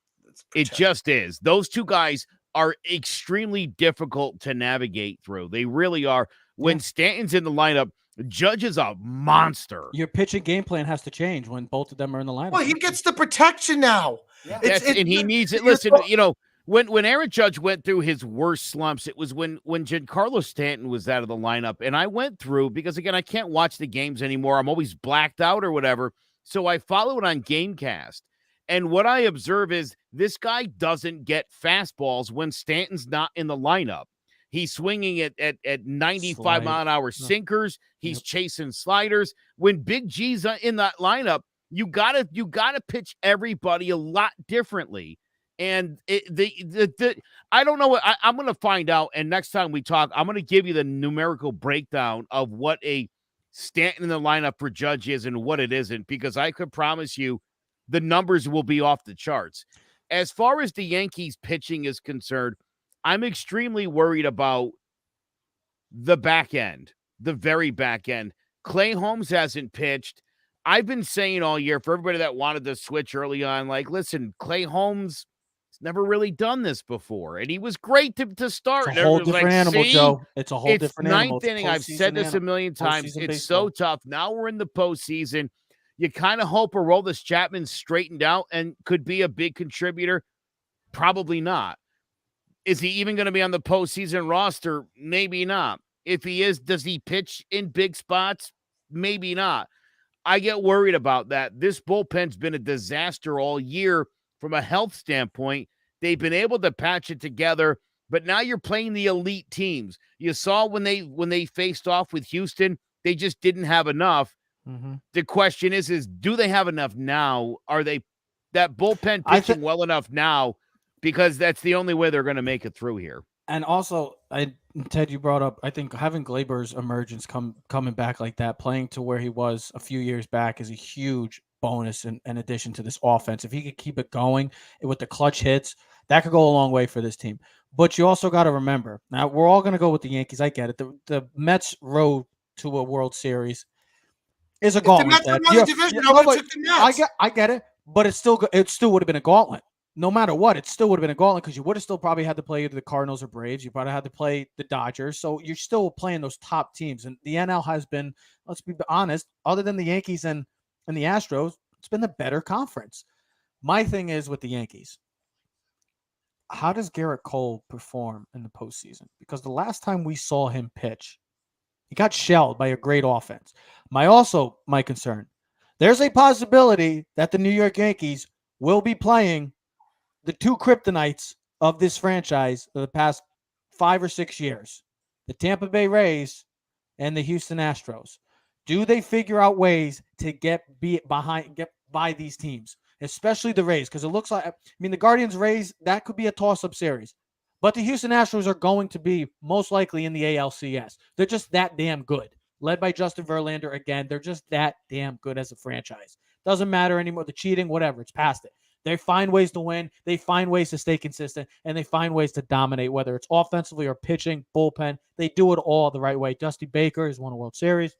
It just is. Those 2 guys are extremely difficult to navigate through. They really are. When Stanton's in the lineup, Judge is a monster. Your pitching game plan has to change when both of them are in the lineup. Well, he gets the protection now. Yeah. And he needs it. you're Listen, talk- you know, when Aaron Judge went through his worst slumps, it was when Giancarlo Stanton was out of the lineup. And I went through, because again, I can't watch the games anymore. I'm always blacked out or whatever. So I follow it on Gamecast. And what I observe is this guy doesn't get fastballs when Stanton's not in the lineup. He's swinging at 95-mile-an-hour sinkers. He's chasing sliders. When Big G's in that lineup, you gotta pitch everybody a lot differently. And I don't know what I'm going to find out. And next time we talk, I'm going to give you the numerical breakdown of what a Stanton in the lineup for Judge is and what it isn't, because I could promise you the numbers will be off the charts. As far as the Yankees pitching is concerned, I'm extremely worried about the back end, the very back end. Clay Holmes hasn't pitched. I've been saying all year, for everybody that wanted to switch early on, like, listen, Clay Holmes has never really done this before, and he was great to start. It's a whole different animal, Joe. It's a whole It's different ninth animal. It's inning. I've said this a million times. Postseason It's so baseball. tough. Now we're in the postseason. You kind of hope Aroldis Chapman's straightened out and could be a big contributor. Probably not. Is he even going to be on the postseason roster? Maybe not. If he is, does he pitch in big spots? Maybe not. I get worried about that. This bullpen's been a disaster all year from a health standpoint. They've been able to patch it together, but now you're playing the elite teams. You saw when they faced off with Houston, they just didn't have enough. Mm-hmm. The question is do they have enough now? Are they that bullpen pitching well enough now? Because that's the only way they're going to make it through here. And also, Ted, you brought up, I think having Glaber's emergence coming back like that, playing to where he was a few years back, is a huge bonus in addition to this offense. If he could keep it going with the clutch hits, that could go a long way for this team. But you also got to remember, now we're all going to go with the Yankees. I get it. The Mets road to a World Series is a gauntlet. The Mets won the division. I get it, but it still would have been a gauntlet. No matter what, it still would have been a gauntlet because you would have still probably had to play either the Cardinals or Braves. You probably had to play the Dodgers. So you're still playing those top teams. And the NL has been, let's be honest, other than the Yankees and the Astros, it's been the better conference. My thing is with the Yankees, how does Garrett Cole perform in the postseason? Because the last time we saw him pitch, he got shelled by a great offense. My concern, there's a possibility that the New York Yankees will be playing the two kryptonites of this franchise for the past 5 or 6 years, the Tampa Bay Rays and the Houston Astros. Do they figure out ways to get by these teams, especially the Rays? Because it looks like, the Guardians Rays, that could be a toss-up series. But the Houston Astros are going to be most likely in the ALCS. They're just that damn good. Led by Justin Verlander again. They're just that damn good as a franchise. Doesn't matter anymore. The cheating, whatever. It's past it. They find ways to win. They find ways to stay consistent. And they find ways to dominate, whether it's offensively or pitching, bullpen. They do it all the right way. Dusty Baker has won a World Series.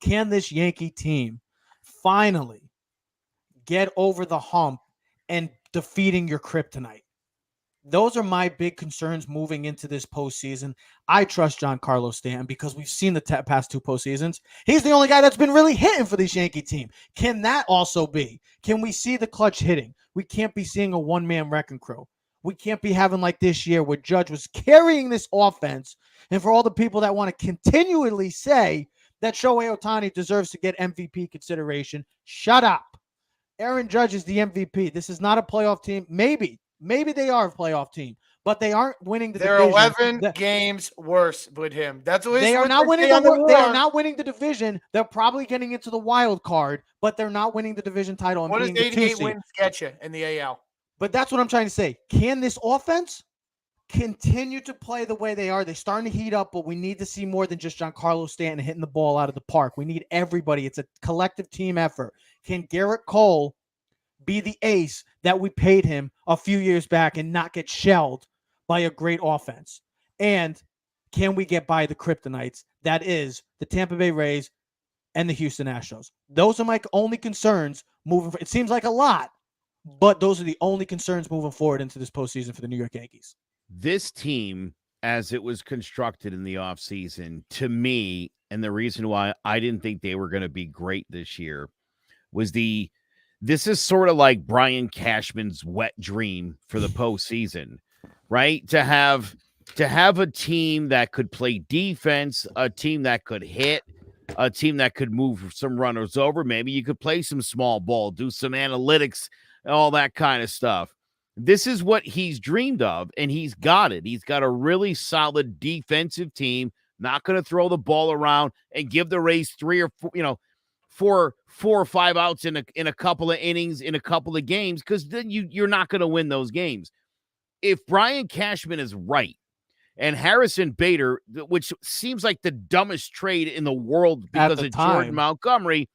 Can this Yankee team finally get over the hump and defeating your kryptonite? Those are my big concerns moving into this postseason. I trust Giancarlo Stanton because we've seen the past two postseasons. He's the only guy that's been really hitting for this Yankee team. Can that also be? Can we see the clutch hitting? We can't be seeing a one-man wrecking crew. We can't be having like this year where Judge was carrying this offense. And for all the people that want to continually say that Shohei Ohtani deserves to get MVP consideration, shut up. Aaron Judge is the MVP. This is not a playoff team. Maybe they are a playoff team, but they aren't winning the division. They're 11 games worse with him. That's what they are not winning. They are not winning the division. They're probably getting into the wild card, but they're not winning the division title. And what does being 88 wins get you in the AL? But that's what I'm trying to say. Can this offense continue to play the way they are? They're starting to heat up, but we need to see more than just Giancarlo Stanton hitting the ball out of the park. We need everybody. It's a collective team effort. Can Garrett Cole be the ace that we paid him a few years back and not get shelled by a great offense? And can we get by the kryptonites? That is the Tampa Bay Rays and the Houston Astros. Those are my only concerns moving forward. It seems like a lot, but those are the only concerns moving forward into this postseason for the New York Yankees. This team, as it was constructed in the offseason, to me, and the reason why I didn't think they were going to be great this year was this is sort of like Brian Cashman's wet dream for the postseason, right? To have a team that could play defense, a team that could hit, a team that could move some runners over. Maybe you could play some small ball, do some analytics, all that kind of stuff. This is what he's dreamed of, and he's got it. He's got a really solid defensive team, not going to throw the ball around and give the Rays 3 or 4, 4 or 5 outs in a couple of innings, in a couple of games, because then you're not going to win those games. If Brian Cashman is right, and Harrison Bader, which seems like the dumbest trade in the world because of Jordan Montgomery,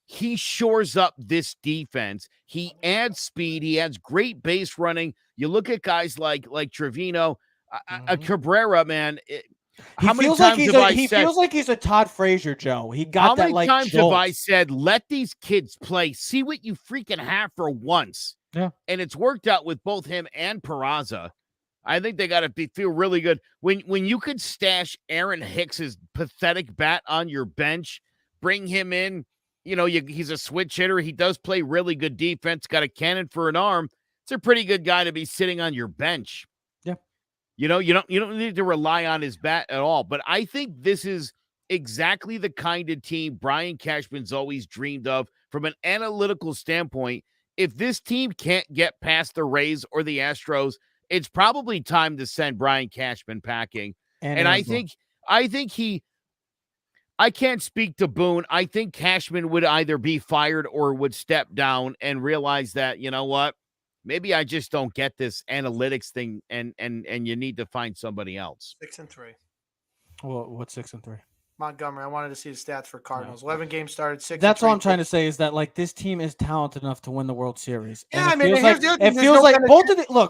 he shores up this defense. He adds speed. He adds great base running. You look at guys like Trevino, Cabrera, man. He feels like he's a Todd Frazier, Joe. He got that like. How many times have I said, let these kids play, see what you freaking have for once? Yeah, and it's worked out with both him and Peraza. I think they got to feel really good when you could stash Aaron Hicks's pathetic bat on your bench, bring him in. He's a switch hitter. He does play really good defense. Got a cannon for an arm. It's a pretty good guy to be sitting on your bench. Yeah, you don't need to rely on his bat at all. But I think this is exactly the kind of team Brian Cashman's always dreamed of from an analytical standpoint. If this team can't get past the Rays or the Astros, it's probably time to send Brian Cashman packing. And I think I can't speak to Boone. I think Cashman would either be fired or would step down and realize that, you know what, maybe I just don't get this analytics thing, and you need to find somebody else. 6-3. Well, what's 6-3? Montgomery. I wanted to see the stats for Cardinals. 11 games started, 6. That's all I'm trying to say is that like this team is talented enough to win the World Series. Yeah, and it feels like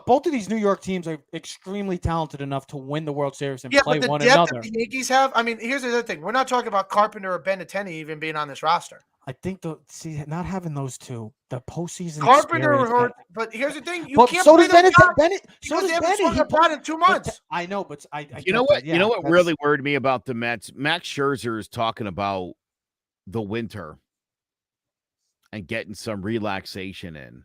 both of these New York teams are extremely talented enough to win the World Series and play one another. The Yankees have. I mean, here's the other thing: we're not talking about Carpenter or Benintendi even being on this roster. I think not having those two, the postseason. Carpenter, but here's the thing: you can't. So does Bennett. So does Bennett. He played in 2 months. I know, but you know what? You know what really worried me about the Mets? Max Scherzer is talking about the winter and getting some relaxation in.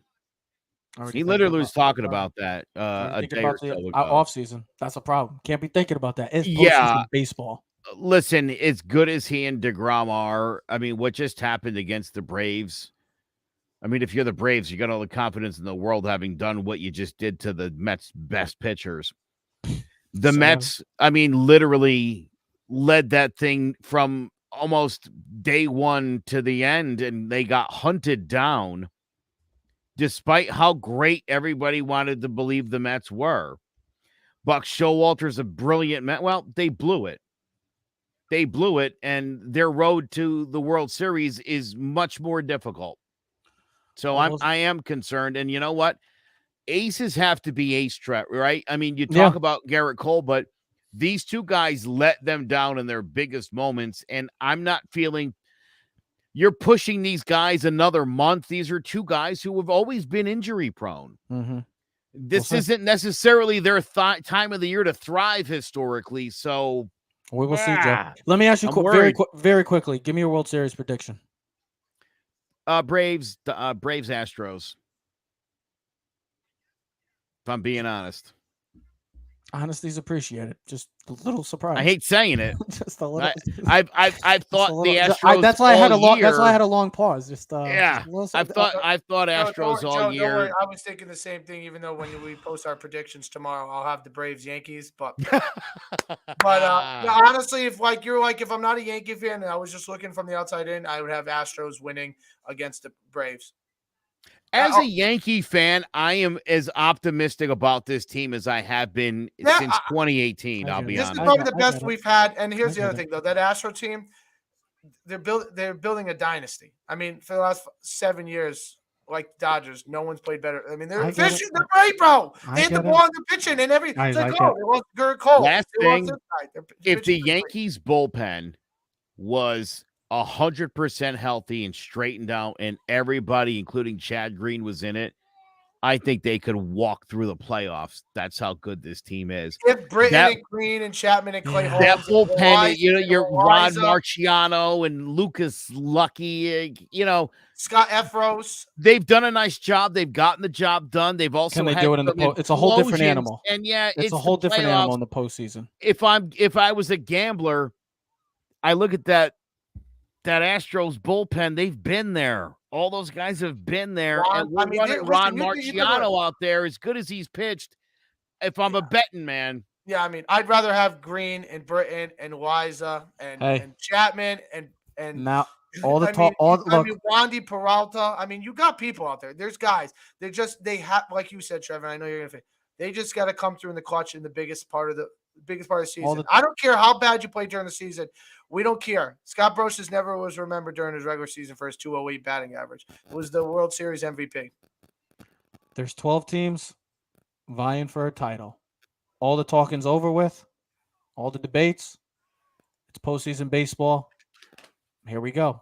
He literally was talking about that a day or so ago. Off season. That's a problem. Can't be thinking about that. It's postseason baseball. Listen, as good as he and DeGrom are, I mean, what just happened against the Braves? I mean, if you're the Braves, you got all the confidence in the world having done what you just did to the Mets' best pitchers. The Mets, I mean, literally led that thing from almost day one to the end, and they got hunted down despite how great everybody wanted to believe the Mets were. Buck Showalter's a brilliant Met. Well, they blew it. They blew it, and their road to the World Series is much more difficult. So I am concerned. And you know what? Aces have to be ace threat, right? I mean, you talk about Garrett Cole, but these two guys let them down in their biggest moments, and I'm not feeling you're pushing these guys another month. These are two guys who have always been injury prone. Mm-hmm. This isn't necessarily their time of the year to thrive historically, so we will see, Joe. Let me ask you very quickly. Give me your World Series prediction. Braves, Astros. If I'm being honest. Honesty's appreciated. Just a little surprise. I hate saying it. Just a little. I've thought the Astros. That's why I had a long. That's why I had a long pause. Just yeah. I've thought Astros all year. Don't worry. I was thinking the same thing. Even though when we post our predictions tomorrow, I'll have the Braves Yankees. But honestly, if I'm not a Yankee fan and I was just looking from the outside in, I would have Astros winning against the Braves. As a Yankee fan, I am as optimistic about this team as I have been since 2018. I'll be honest. This is probably the best we've had. And here's the other thing, though. That Astro team, they're building a dynasty. I mean, for the last 7 years, like the Dodgers, no one's played better. I mean, they're fishing. They're great, bro. They hit the ball on the pitching and everything. It's like, oh, they lost Garrett Cole. Last thing, if the Yankees bullpen was 100% healthy and straightened out, and everybody, including Chad Green, was in it, I think they could walk through the playoffs. That's how good this team is. If Britton That- and Green and Chapman and Clay Yeah. Holmes, That bullpen, your Ron Eliza, Marciano and Lucas Lucky, Scott Efros. they've done a nice job. They've gotten the job done. They've also Can they had do it in the some It's a whole different implosions. animal. And yeah, It's a the whole different playoffs. animal in the postseason. If I was a gambler, I look at that Astros bullpen. They've been there. All those guys have been there. And we're running Ron Marciano out there as good as he's pitched. If I'm a betting man. Yeah, I mean, I'd rather have Green and Britton and Wiza and Chapman and Now all the talk. Look, Wandy Peralta. I mean, you got people out there. There's guys. They have, like you said, Trevor. I know you're gonna say they just got to come through in the clutch in the biggest part of the season. I don't care how bad you play during the season. We don't care. Scott Brosius never was remembered during his regular season for his 208 batting average. It was the World Series MVP. there's 12 teams vying for a title. All the talking's over with. All the debates. It's postseason baseball. Here we go.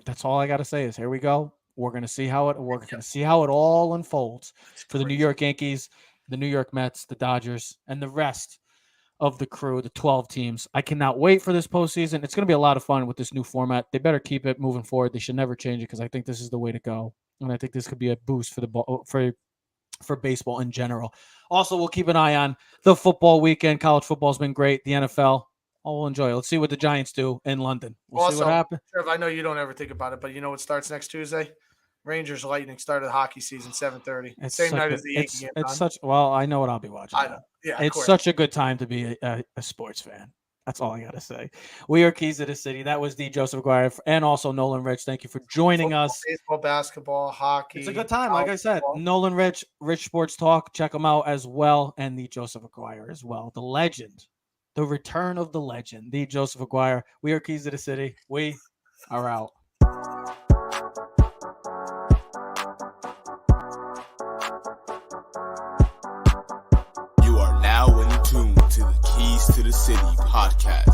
That's all I got to say is here we go. We're going to see how it all unfolds for the New York Yankees, the New York Mets, the Dodgers, and the rest of the crew, the 12 teams. I cannot wait for this postseason. It's going to be a lot of fun with this new format. They better keep it moving forward. They should never change it because I think this is the way to go. And I think this could be a boost for the ball, for baseball in general. Also, we'll keep an eye on the football weekend. College football's been great. The NFL, we'll enjoy it. Let's see what the Giants do in London. We'll see what happens. Trev, I know you don't ever think about it, but you know what starts next Tuesday? Rangers Lightning started the hockey season 7:30. Same night as the Yankees game. I know what I'll be watching. I know. Yeah, it's such a good time to be a sports fan. That's all I got to say. We are Keys to the City. That was D. Joseph Aguirre and also Nolan Rich. Thank you for joining us. Baseball, basketball, hockey. It's a good time. Like I said, Nolan Rich, Rich Sports Talk. Check them out as well. And the Joseph Aguirre as well. The legend, the return of the legend, the Joseph Aguirre. We are Keys to the City. We are out. You are now in tune to the Keys to the City podcast.